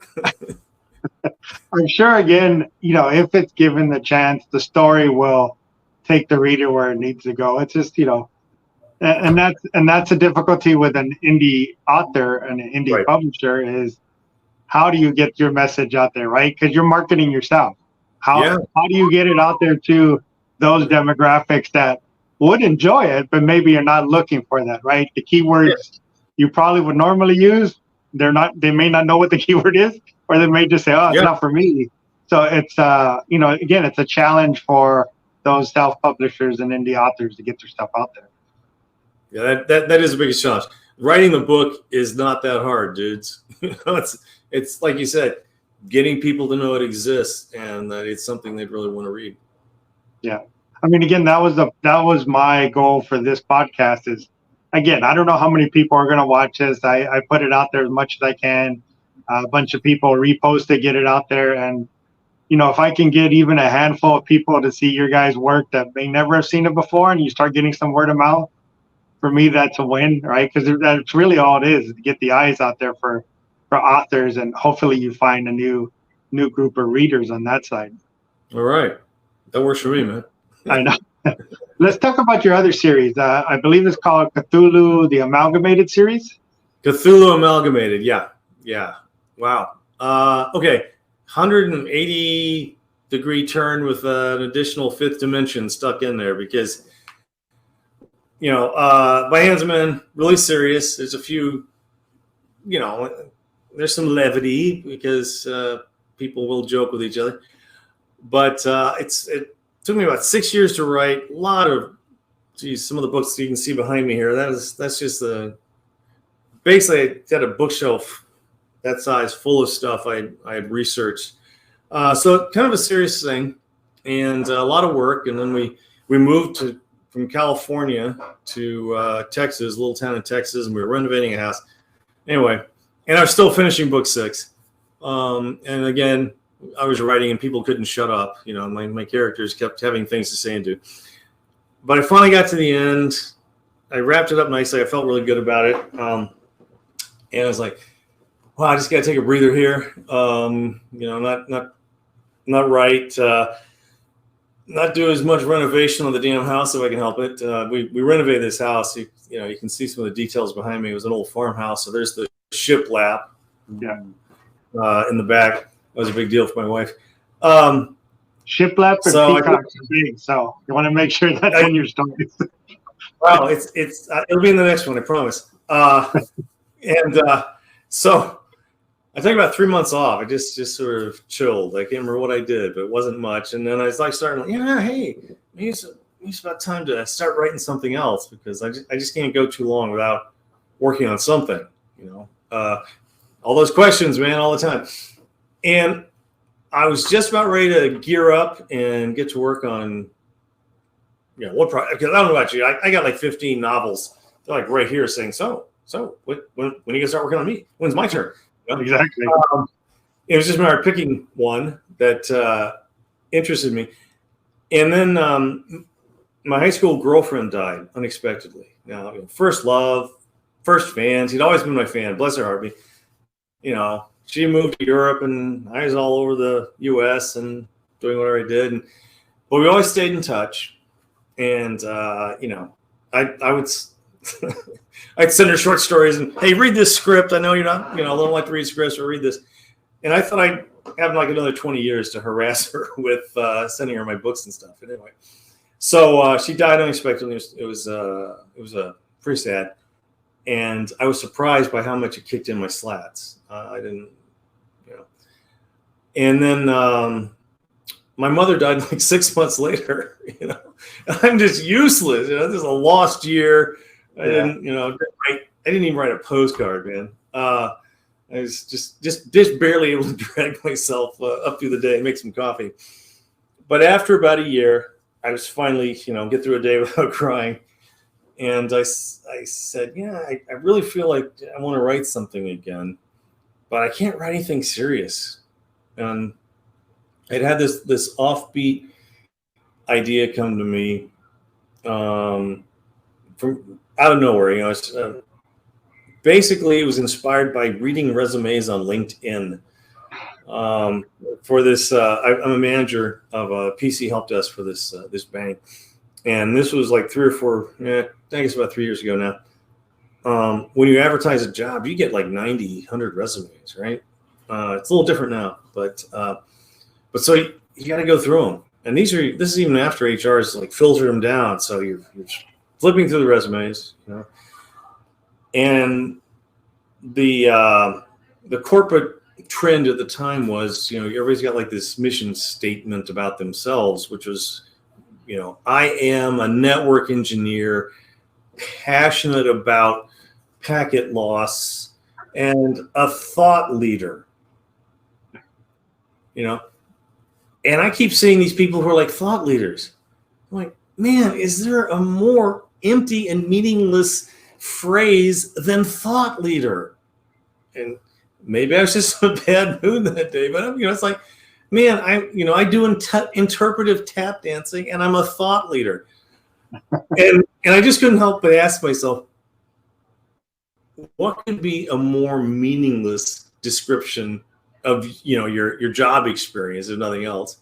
I'm sure, again, if it's given the chance, the story will take the reader where it needs to go. It's just, and that's a difficulty with an indie author and an indie publisher is how do you get your message out there, right? Because you're marketing yourself. How do you get it out there to those demographics that would enjoy it, but maybe you're not looking for that, right? The keywords you probably would normally use, they may not know what the keyword is, or they may just say, oh, it's not for me. So it's, again, it's a challenge for those self-publishers and indie authors to get their stuff out there. Yeah, that is the biggest challenge. Writing the book is not that hard, dudes. It's like you said, getting people to know it exists and that it's something they'd really want to read. Yeah. I mean, again, that was my goal for this podcast is, again, I don't know how many people are going to watch this. I put it out there as much as I can. A bunch of people repost it, get it out there. And, if I can get even a handful of people to see your guys' work that may never have seen it before, and you start getting some word of mouth, for me, that's a win, right? Because that's really all it is to get the eyes out there for authors, and hopefully you find a new group of readers on that side. All right. That works for me, man. I know. Let's talk about your other series. I believe it's called Cthulhu, the Amalgamated series. Cthulhu Amalgamated. Yeah. Wow. Okay. 180-degree turn with an additional fifth dimension stuck in there because, by Handsman, really serious. There's a few, there's some levity because people will joke with each other. But it took me about 6 years to write. A lot of, some of the books you can see behind me here. That's just basically I had a bookshelf that size full of stuff I had researched. So kind of a serious thing and a lot of work. And then we moved from California to Texas, a little town in Texas, and we were renovating a house. Anyway, and I was still finishing book 6. And again, I was writing and people couldn't shut up. My characters kept having things to say and do. But I finally got to the end. I wrapped it up nicely. I felt really good about it. And I was like, wow, I just got to take a breather here. Not right. not do as much renovation on the damn house if I can help it. We renovated this house. You can see some of the details behind me. It was an old farmhouse, so there's the shiplap in the back. That was a big deal for my wife. Shiplap and peacocks are big, so you want to make sure that's in your stories. Well, it'll be in the next one, I promise. So I took about 3 months off. I just sort of chilled. I can't remember what I did, but it wasn't much. And then I was like starting, hey, maybe it's about time to start writing something else, because I just can't go too long without working on something. All those questions, man, all the time. And I was just about ready to gear up and get to work on, what project? Because I don't know about you. I got like 15 novels. They're like right here saying, so when are you gonna start working on me? When's my turn? Exactly. It was just a matter of picking one that interested me. And then my high school girlfriend died unexpectedly. Now, first love, first fans. He'd always been my fan. Bless her heart. She moved to Europe, and I was all over the U.S. and doing whatever I did. But we always stayed in touch. And, I would I'd send her short stories and, hey, read this script. I know you're not, don't like to read scripts, or read this. And I thought I'd have like another 20 years to harass her with sending her my books and stuff. And anyway, so she died unexpectedly. It was pretty sad. And I was surprised by how much it kicked in my slats. I didn't, And then my mother died like 6 months later. I'm just useless. This is a lost year. I didn't, I didn't even write a postcard, man. I was just barely able to drag myself up through the day and make some coffee. But after about a year, I was finally, get through a day without crying. And I said, I really feel like I want to write something again, but I can't write anything serious. And I'd had this offbeat idea come to me from out of nowhere. Basically, it was inspired by reading resumes on LinkedIn. For this, I'm a manager of a PC help desk for this bank, and this was like 3 or 4, I guess about 3 years ago now. When you advertise a job, you get like 90, 100 resumes, right? It's a little different now, but so you got to go through them, and this is even after HR's like filtered them down, so you're flipping through the resumes, and the corporate trend at the time was, everybody's got like this mission statement about themselves, which was, I am a network engineer, passionate about packet loss, and a thought leader, and I keep seeing these people who are like thought leaders. I'm like, man, is there a more empty and meaningless phrase than thought leader? And maybe I was just in a bad mood that day, but it's like, man, I do interpretive tap dancing, and I'm a thought leader. and I just couldn't help but ask myself, what could be a more meaningless description of your job experience, if nothing else,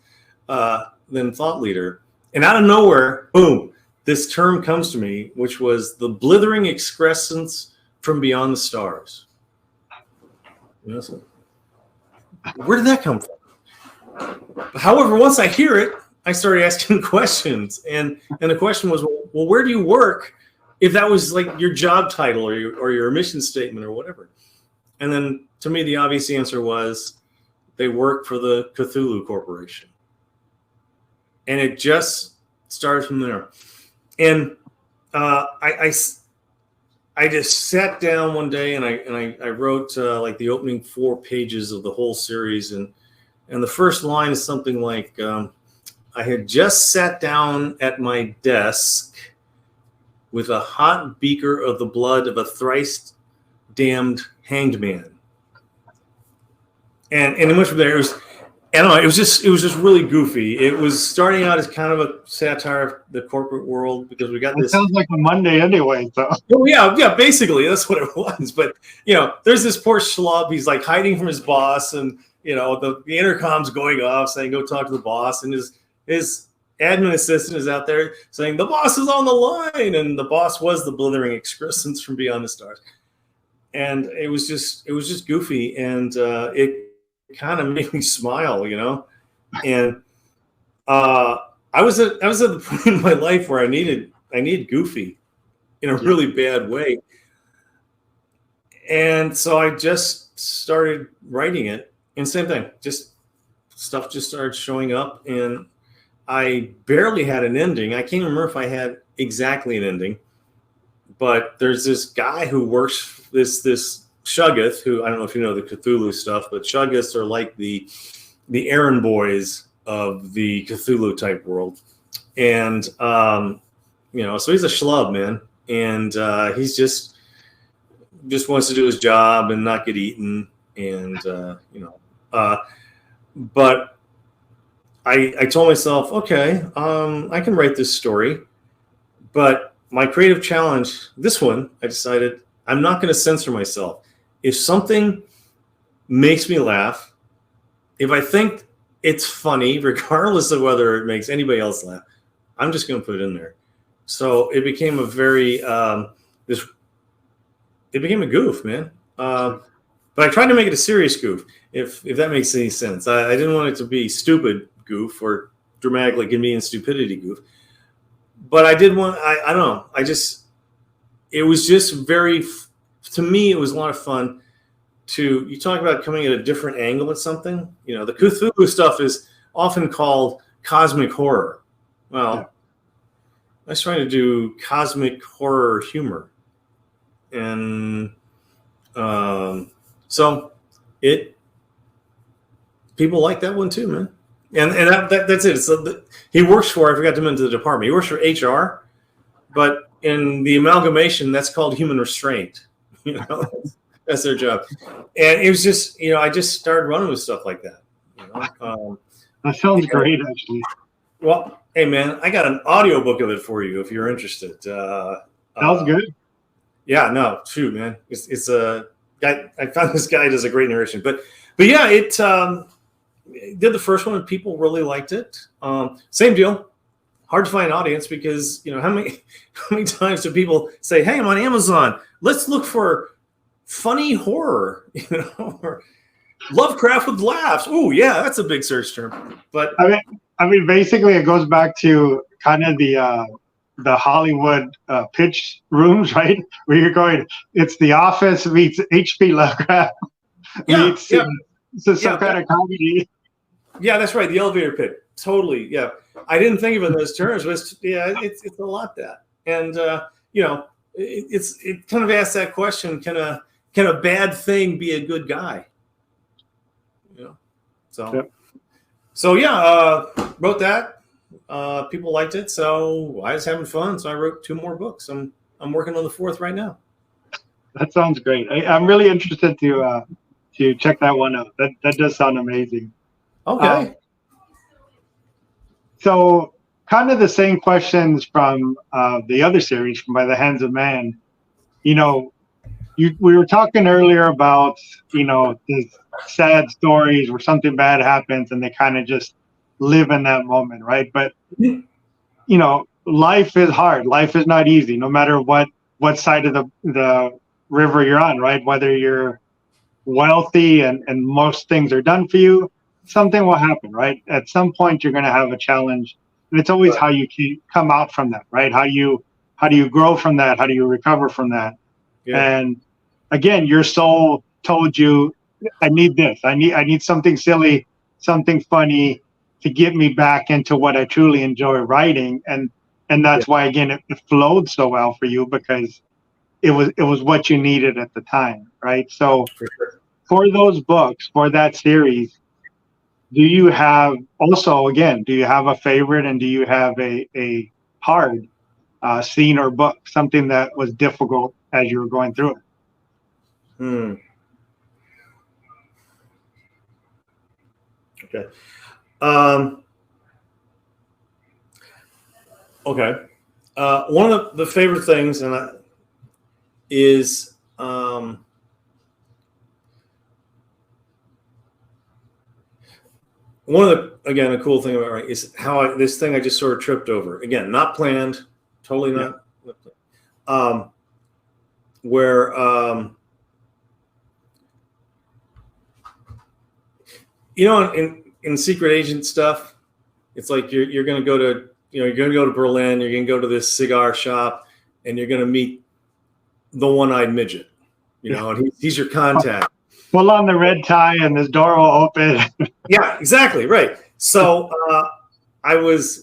than thought leader? And out of nowhere, boom, this term comes to me, which was the blithering excrescence from beyond the stars. Where did that come from? However, once I hear it, I started asking questions, and the question was, well, where do you work? If that was like your job title or your mission statement or whatever. And then to me, the obvious answer was they work for the Cthulhu Corporation. And it just started from there. And I just sat down one day and I wrote like the opening 4 pages of the whole series. And the first line is something like, I had just sat down at my desk with a hot beaker of the blood of a thrice damned hanged man. And it went from there. It was, I don't know, it was just really goofy. It was starting out as kind of a satire of the corporate world, because we got this. It sounds like a Monday anyway. So. Oh yeah, basically that's what it was. But there's this poor schlub. He's like hiding from his boss, and the intercom's going off saying, "Go talk to the boss." And admin assistant is out there saying the boss is on the line, and the boss was the blithering excrescence from Beyond the Stars, and it was just goofy, and it kind of made me smile, and I was at the point in my life where I needed goofy in a really bad way, and so I just started writing it, and same thing, just stuff just started showing up, and I barely had an ending. I can't remember if I had exactly an ending, but there's this guy who works this Shuggoth, who I don't know if you know the Cthulhu stuff, but Shuggoths are like the errand boys of the Cthulhu type world, and so he's a schlub, man, and he's just wants to do his job and not get eaten, and but I told myself, okay, I can write this story, but my creative challenge, this one, I decided I'm not going to censor myself. If something makes me laugh, if I think it's funny, regardless of whether it makes anybody else laugh, I'm just going to put it in there. So it became a very, it became a goof, man. But I tried to make it a serious goof, if that makes any sense. I didn't want it to be stupid goof or dramatically convenient stupidity goof. But I did want, I don't know. It was just very, to me, it was a lot of fun you talk about coming at a different angle at something. The Cthulhu stuff is often called cosmic horror. Well, I was trying to do cosmic horror humor. And so people like that one too, man. And that's it. So he works for, I forgot to mention the department. He works for HR, but in the amalgamation, that's called human restraint. That's their job. And it was just, I just started running with stuff like that. That sounds great, actually. Well, hey man, I got an audiobook of it for you if you're interested. Sounds good. Yeah, no, shoot, man. It's a guy. I found this guy does a great narration, but yeah, it did the first one and people really liked it. Same deal. Hard to find an audience because how many times do people say, "Hey, I'm on Amazon. Let's look for funny horror," or Lovecraft with laughs. Oh, yeah, that's a big search term. But I mean, basically, it goes back to kind of the Hollywood pitch rooms, right? Where you're going, it's The Office meets H.P. Lovecraft meets some kind of comedy. Yeah, that's right. The elevator pit. Totally. Yeah. I didn't think of it in those terms, but it's a lot that. And, it kind of asks that question, can a bad thing be a good guy? So yeah, wrote that. People liked it. So I was having fun. So I wrote 2 more books. I'm working on the 4th right now. That sounds great. I'm really interested to check that one out. That does sound amazing. Okay. So kind of the same questions from the other series, from By the Hands of Man. We were talking earlier about, these sad stories where something bad happens and they kind of just live in that moment, right? But, life is hard. Life is not easy, no matter what side of the river you're on, right? Whether you're wealthy and most things are done for you, something will happen, right? At some point, you're going to have a challenge. And it's always how you come out from that, right? How do you grow from that? How do you recover from that? Yeah. And again, your soul told you, I need this. I need something silly, something funny to get me back into what I truly enjoy writing. And that's why, again, it flowed so well for you, because it was what you needed at the time, right? So for those books, for that series, do you have a favorite, and do you have a hard scene or book, something that was difficult as you were going through it? Okay. Okay. One of the favorite things is a cool thing about writing is how this thing I just sort of tripped over. Again, not planned, totally not. Where in secret agent stuff, it's like you're going to go to you're going to go to Berlin, you're going to go to this cigar shop, and you're going to meet the one-eyed midget, and he's your contact. Pull on the red tie, and this door will open. Yeah, exactly right. So I was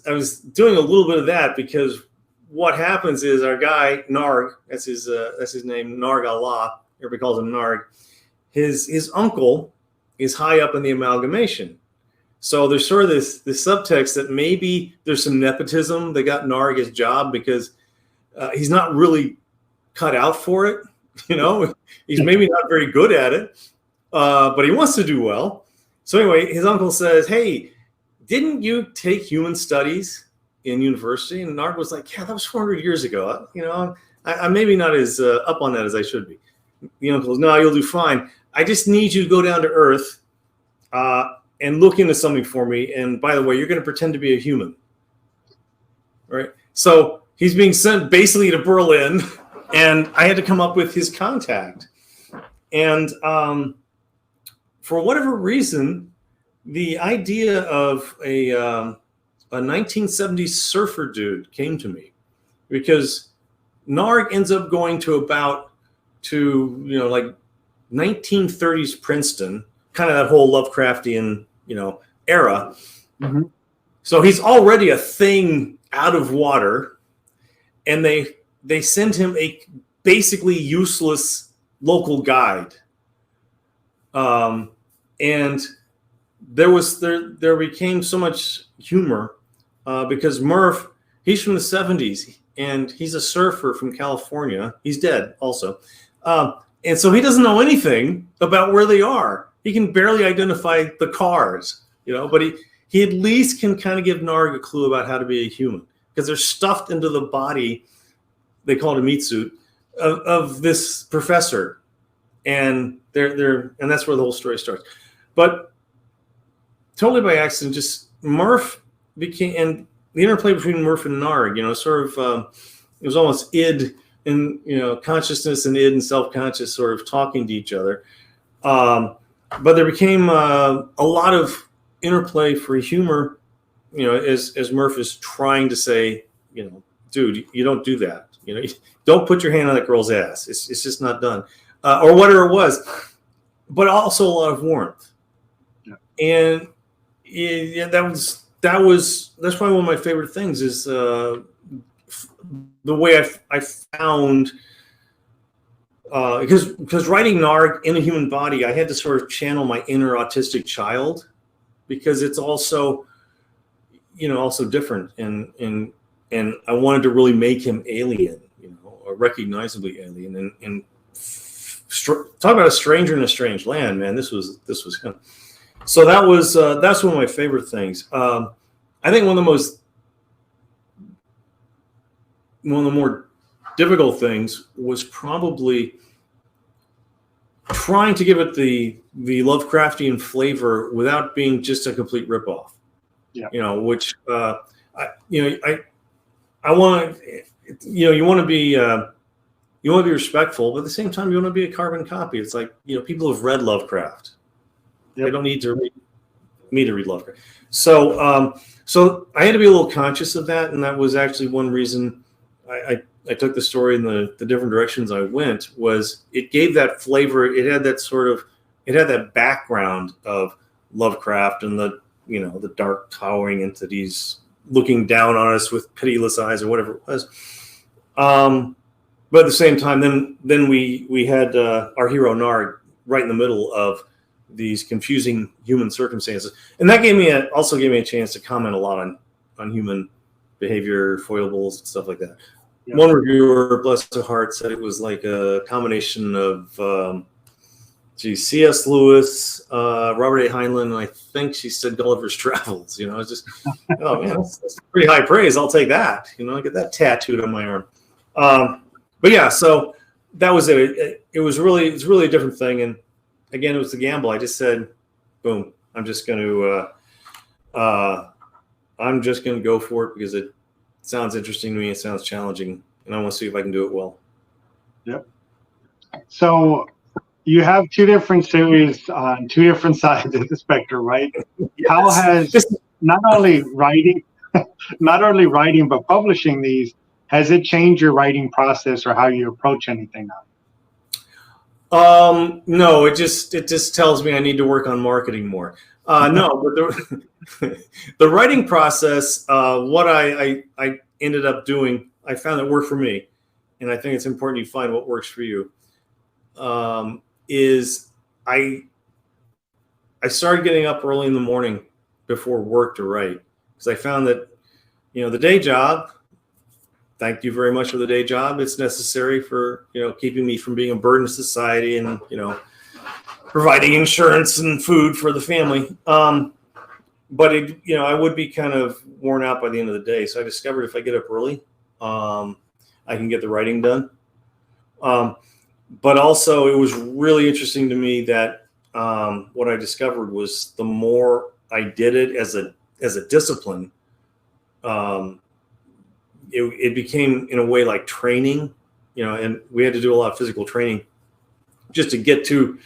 doing a little bit of that because what happens is our guy Narg, that's his name, Narg Allah. Everybody calls him Narg. His uncle is high up in the amalgamation. So there's sort of this subtext that maybe there's some nepotism that got Narg his job because he's not really cut out for it. He's maybe not very good at it, but he wants to do well. So anyway, his uncle says, "Hey, didn't you take human studies in university?" And Narg was like, "Yeah, that was 400 years ago. I'm maybe not as up on that as I should be." The uncle goes, "No, you'll do fine. I just need you to go down to Earth and look into something for me. And by the way, you're going to pretend to be a human." Right? So he's being sent basically to Berlin, and I had to come up with his contact. And for whatever reason, the idea of a 1970s surfer dude came to me because Narg ends up going to like 1930s Princeton, kind of that whole Lovecraftian, era. Mm-hmm. So he's already a thing out of water, and they send him a basically useless local guide. And there became so much humor because Murph, he's from the 70s and he's a surfer from California. He's dead also. And so he doesn't know anything about where they are. He can barely identify the cars, but he at least can kind of give Narg a clue about how to be a human because they're stuffed into the body, they call it a meat suit, of this professor. And and that's where the whole story starts. But totally by accident, just Murph became, and the interplay between Murph and Narg, it was almost id and consciousness and id and self-conscious sort of talking to each other. But there became a lot of interplay for humor, as Murph is trying to say, dude, you don't do that. Don't put your hand on that girl's ass. It's just not done, or whatever it was. But also a lot of warmth, and that's probably one of my favorite things is the way I found. Because writing Narg in a human body, I had to sort of channel my inner autistic child, because it's also different, and I wanted to really make him alien, or recognizably alien, and talk about a stranger in a strange land, man. This was him. So that's one of my favorite things. I think one of the more difficult things was probably trying to give it the Lovecraftian flavor without being just a complete ripoff. Yeah. Which I want you want to be respectful, but at the same time you want to be a carbon copy. It's like people have read Lovecraft. Yep. They don't need to read me to read Lovecraft. So I had to be a little conscious of that, and that was actually one reason I took the story in the different directions I went. Was it gave that flavor. It had that background of Lovecraft and the dark towering entities looking down on us with pitiless eyes or whatever it was. But at the same time, then we had our hero Narg right in the middle of these confusing human circumstances, and that also gave me a chance to comment a lot on human behavior, foibles, and stuff like that. Yeah. One reviewer, bless her heart, said it was like a combination of C.S. Lewis, Robert A. Heinlein, and I think she said Gulliver's Travels. It's just, oh man, that's pretty high praise. I'll take that. I get that tattooed on my arm. But yeah, so that was it. It was really a different thing. And again, it was the gamble. I just said, boom, I'm just going to I'm just going to go for it because it sounds interesting to me. It sounds challenging, and I want to see if I can do it well. Yep. So you have two different series on two different sides of the spectrum, right? Yes. How has not only writing, but publishing these, has it changed your writing process or how you approach anything now? No, it just tells me I need to work on marketing more. No, but the writing process, what I ended up doing, I found that worked for me, and I think it's important you find what works for you. Is I started getting up early in the morning before work to write, because I found that, the day job, thank you very much for the day job. It's necessary for, keeping me from being a burden to society and, providing insurance and food for the family. But I would be kind of worn out by the end of the day. So I discovered if I get up early, I can get the writing done. But also it was really interesting to me that what I discovered was the more I did it as a discipline, it became in a way like training, and we had to do a lot of physical training just to get to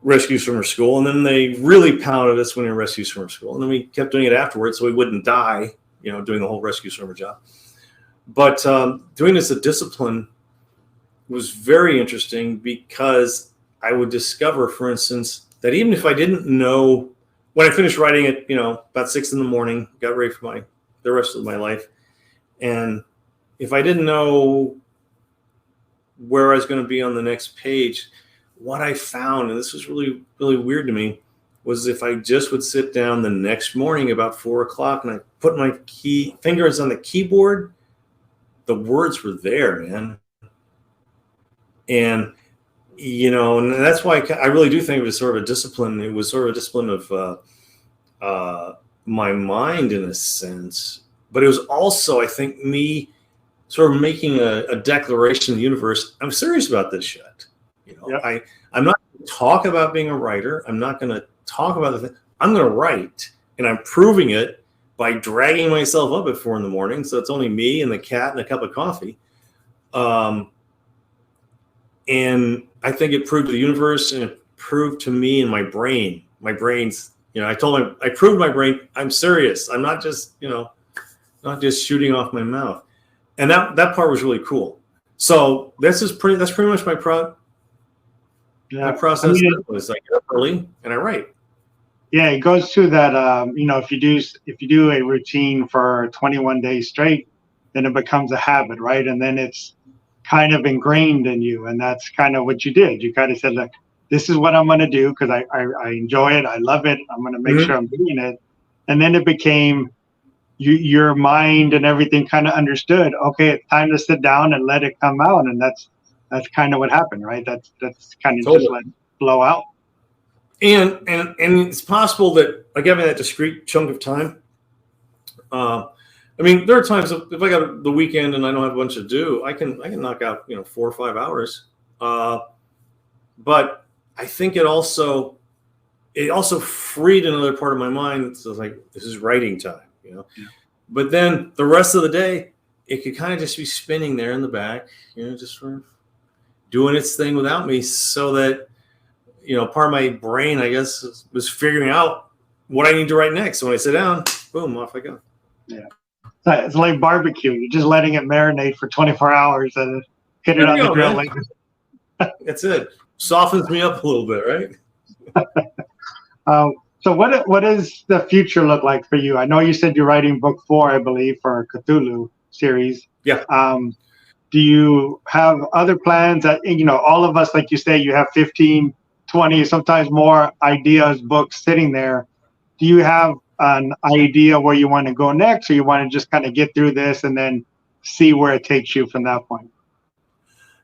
rescue swimmer school. And then they really pounded us when we were rescue swimmer school. And then we kept doing it afterwards so we wouldn't die, doing the whole rescue swimmer job. But doing this as a discipline was very interesting because I would discover, for instance, that even if I didn't know, when I finished writing it, about 6 a.m, got ready for the rest of my life. And if I didn't know where I was going to be on the next page, what I found, and this was really, really weird to me, was if I just would sit down the next morning about 4 o'clock and I put my fingers on the keyboard, the words were there, man. And, and that's why I really do think it was sort of a discipline. It was sort of a discipline of my mind in a sense. But it was also, I think, me sort of making a declaration in the universe. I'm serious about this shit. Yep. I'm not going to talk about being a writer. I'm not going to talk about the thing. I'm going to write, and I'm proving it by dragging myself up at 4 a.m. So it's only me and the cat and a cup of coffee. And I think it proved to the universe, and it proved to me and my brain. My brain's, I proved my brain, I'm serious. I'm not just, not just shooting off my mouth. And that part was really cool. So that's pretty much my process. Was I get up early and I write. Yeah, it goes to that. If you do a routine for 21 days straight, then it becomes a habit, right? And then it's kind of ingrained in you, and that's kind of what you did. You kind of said, "Look, this is what I'm going to do because I enjoy it, I love it. I'm going to make sure I'm doing it." And then it became your mind and everything kind of understood. Okay, it's time to sit down and let it come out, and that's kind of what happened, right? That's kind of just let it flow out. And it's possible that by giving that discrete chunk of time, there are times if I got the weekend and I don't have a bunch to do, I can knock out 4 or 5 hours. But I think it also freed another part of my mind. So it's like, this is writing time, Yeah. But then the rest of the day, it could kind of just be spinning there in the back, just sort of doing its thing without me, so that part of my brain, I guess, was figuring out what I need to write next. So when I sit down, boom, off I go. Yeah. It's like barbecue. You're just letting it marinate for 24 hours and hit it on the grill later. That's it. Softens me up a little bit, right? So what does the future look like for you? I know you said you're writing book 4, I believe, for Cthulhu series. Yeah. Do you have other plans that, all of us, like you say, you have 15, 20, sometimes more ideas, books sitting there. Do you have an idea where you want to go next, or you want to just kind of get through this and then see where it takes you from that point?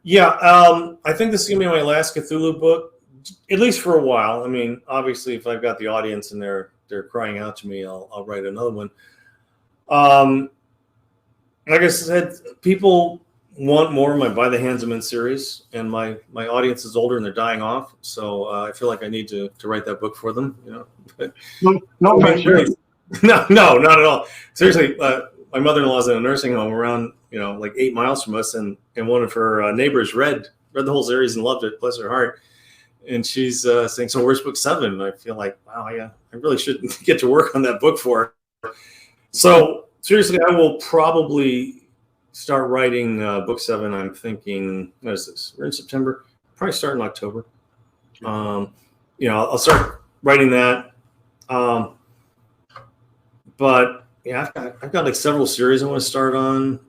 Yeah, I think this is going to be my last Cthulhu book, at least for a while. Obviously, if I've got the audience and they're crying out to me, I'll write another one. Like I said, people want more of my By the Hands of Men series, and my audience is older and they're dying off. So I feel like I need to write that book for them. No pressure. No, not at all. Seriously, my mother-in-law's in a nursing home around, like 8 miles from us, and one of her neighbors read the whole series and loved it. Bless her heart. And she's saying, "So where's book 7?" And I feel like, wow, I really shouldn't get to work on that book for her. So seriously, I will probably start writing book 7. I'm thinking, what is this? We're in September. Probably start in October. I'll start writing that. But yeah, I've got like several series I want to start on.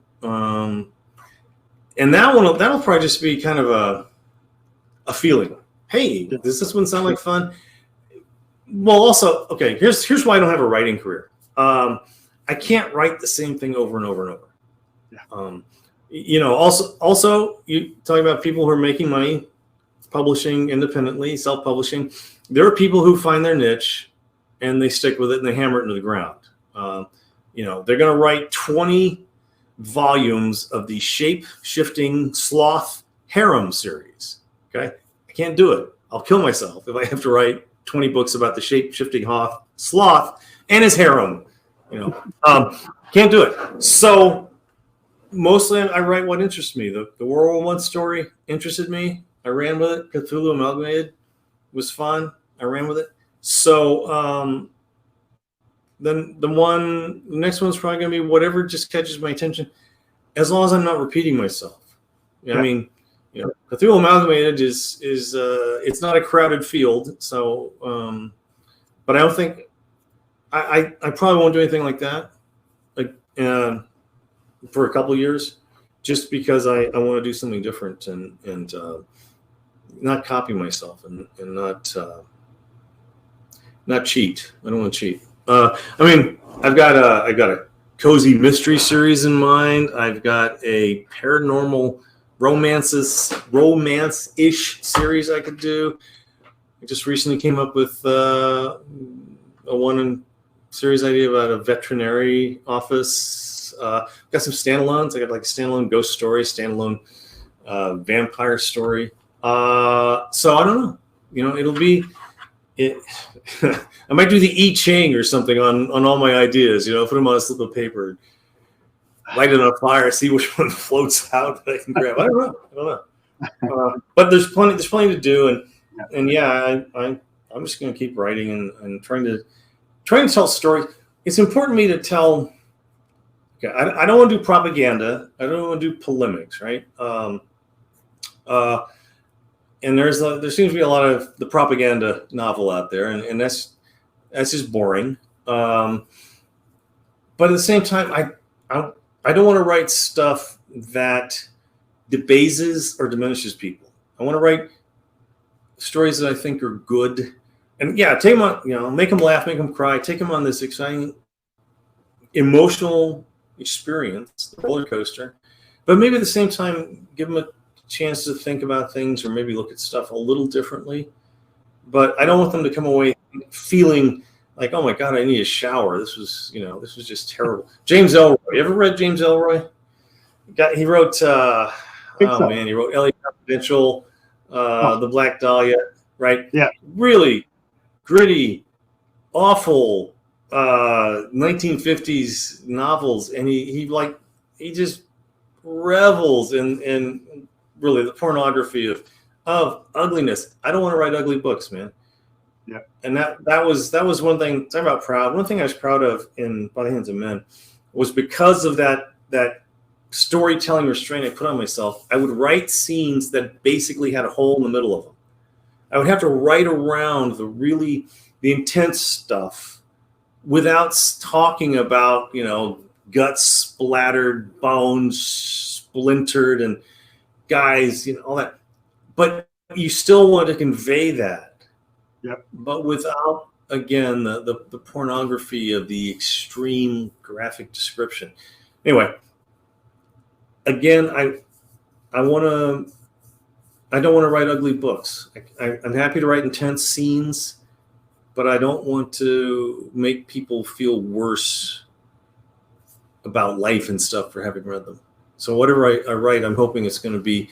And that'll probably just be kind of a feeling. Hey, does this one sound like fun? Well, also, okay, here's why I don't have a writing career. I can't write the same thing over and over and over. Yeah. Also, you talk about people who are making money, publishing independently, self-publishing. There are people who find their niche and they stick with it and they hammer it into the ground. They're going to write 20 volumes of the shape-shifting sloth harem series. Okay, I can't do it. I'll kill myself if I have to write 20 books about the shape-shifting sloth and his harem. Can't do it. So mostly I write what interests me. The Werewolf One story interested me. I ran with it. Cthulhu Amalgamated was fun. I ran with it. So then the next one's probably going to be whatever just catches my attention, as long as I'm not repeating myself. I mean, Cthulhu Amalgamated is it's not a crowded field. So, but I don't think I probably won't do anything like that, for a couple of years, just because I want to do something different and not copy myself and not cheat. I don't want to cheat. I've got a cozy mystery series in mind. I've got a paranormal romance-ish series I could do. I just recently came up with a series idea about a veterinary office. Got some standalones. I got like a standalone ghost story, standalone vampire story. So I don't know. It'll be it. I might do the I Ching or something on all my ideas. Put them on a slip of paper, light it on fire, see which one floats out that I can grab. I don't know. But there's plenty to do, and yeah, I'm just going to keep writing and trying to tell stories. It's important to me to tell. Okay, I don't want to do propaganda. I don't want to do polemics, right? And there seems to be a lot of the propaganda novel out there, and that's just boring. But at the same time, I don't want to write stuff that debases or diminishes people. I want to write stories that I think are good, and take them on, make them laugh, make them cry, take them on this exciting emotional experience, the roller coaster, but maybe at the same time give them a chance to think about things or maybe look at stuff a little differently. But I don't want them to come away feeling like, oh my God, I need a shower. This was just terrible. James Ellroy. You ever read James Ellroy? He wrote he wrote L.A. Confidential, The Black Dahlia, right? Yeah. Really gritty, awful 1950s novels, and he just revels in really the pornography of ugliness. I don't want to write ugly books, man. Yeah. And that was one thing. Talk about proud. One thing I was proud of in By the Hands of Men was because of that storytelling restraint I put on myself. I would write scenes that basically had a hole in the middle of them. I would have to write around the intense stuff without talking about, guts splattered, bones splintered, and guys, all that. But you still want to convey that. Yep. But without, again, the pornography of the extreme graphic description. Anyway, again, I don't want to write ugly books. I'm happy to write intense scenes, but I don't want to make people feel worse about life and stuff for having read them. So whatever I write, I'm hoping it's going to be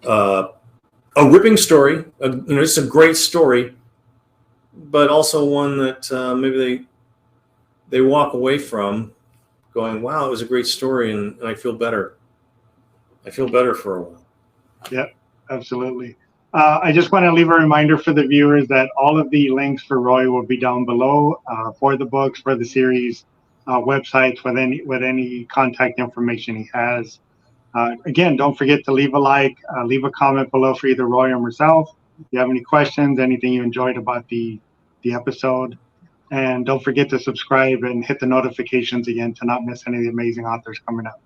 a ripping story. It's a great story, but also one that maybe they walk away from going, wow, it was a great story, and I feel better. I feel better for a while. Yep, absolutely. I just want to leave a reminder for the viewers that all of the links for Roy will be down below for the books, for the series, websites, with any contact information he has. Again, don't forget to leave a like, leave a comment below for either Roy or myself. If you have any questions, anything you enjoyed about the episode. And don't forget to subscribe and hit the notifications again to not miss any of the amazing authors coming up.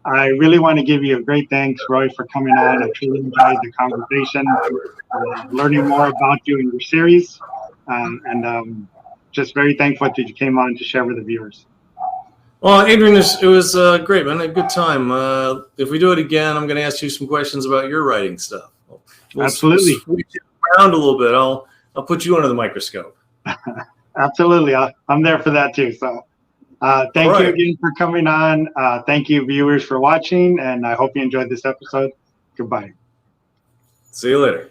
I really want to give you a great thanks, Roy, for coming on. I truly enjoyed the conversation, learning more about you and your series, and just very thankful that you came on to share with the viewers. Well, Adrian, it was great, man. A good time. If we do it again, I'm going to ask you some questions about your writing stuff. Absolutely. We'll switch it around a little bit. I'll put you under the microscope. Absolutely. I'm there for that too. So thank you again for coming on. Thank you, viewers, for watching, and I hope you enjoyed this episode. Goodbye. See you later.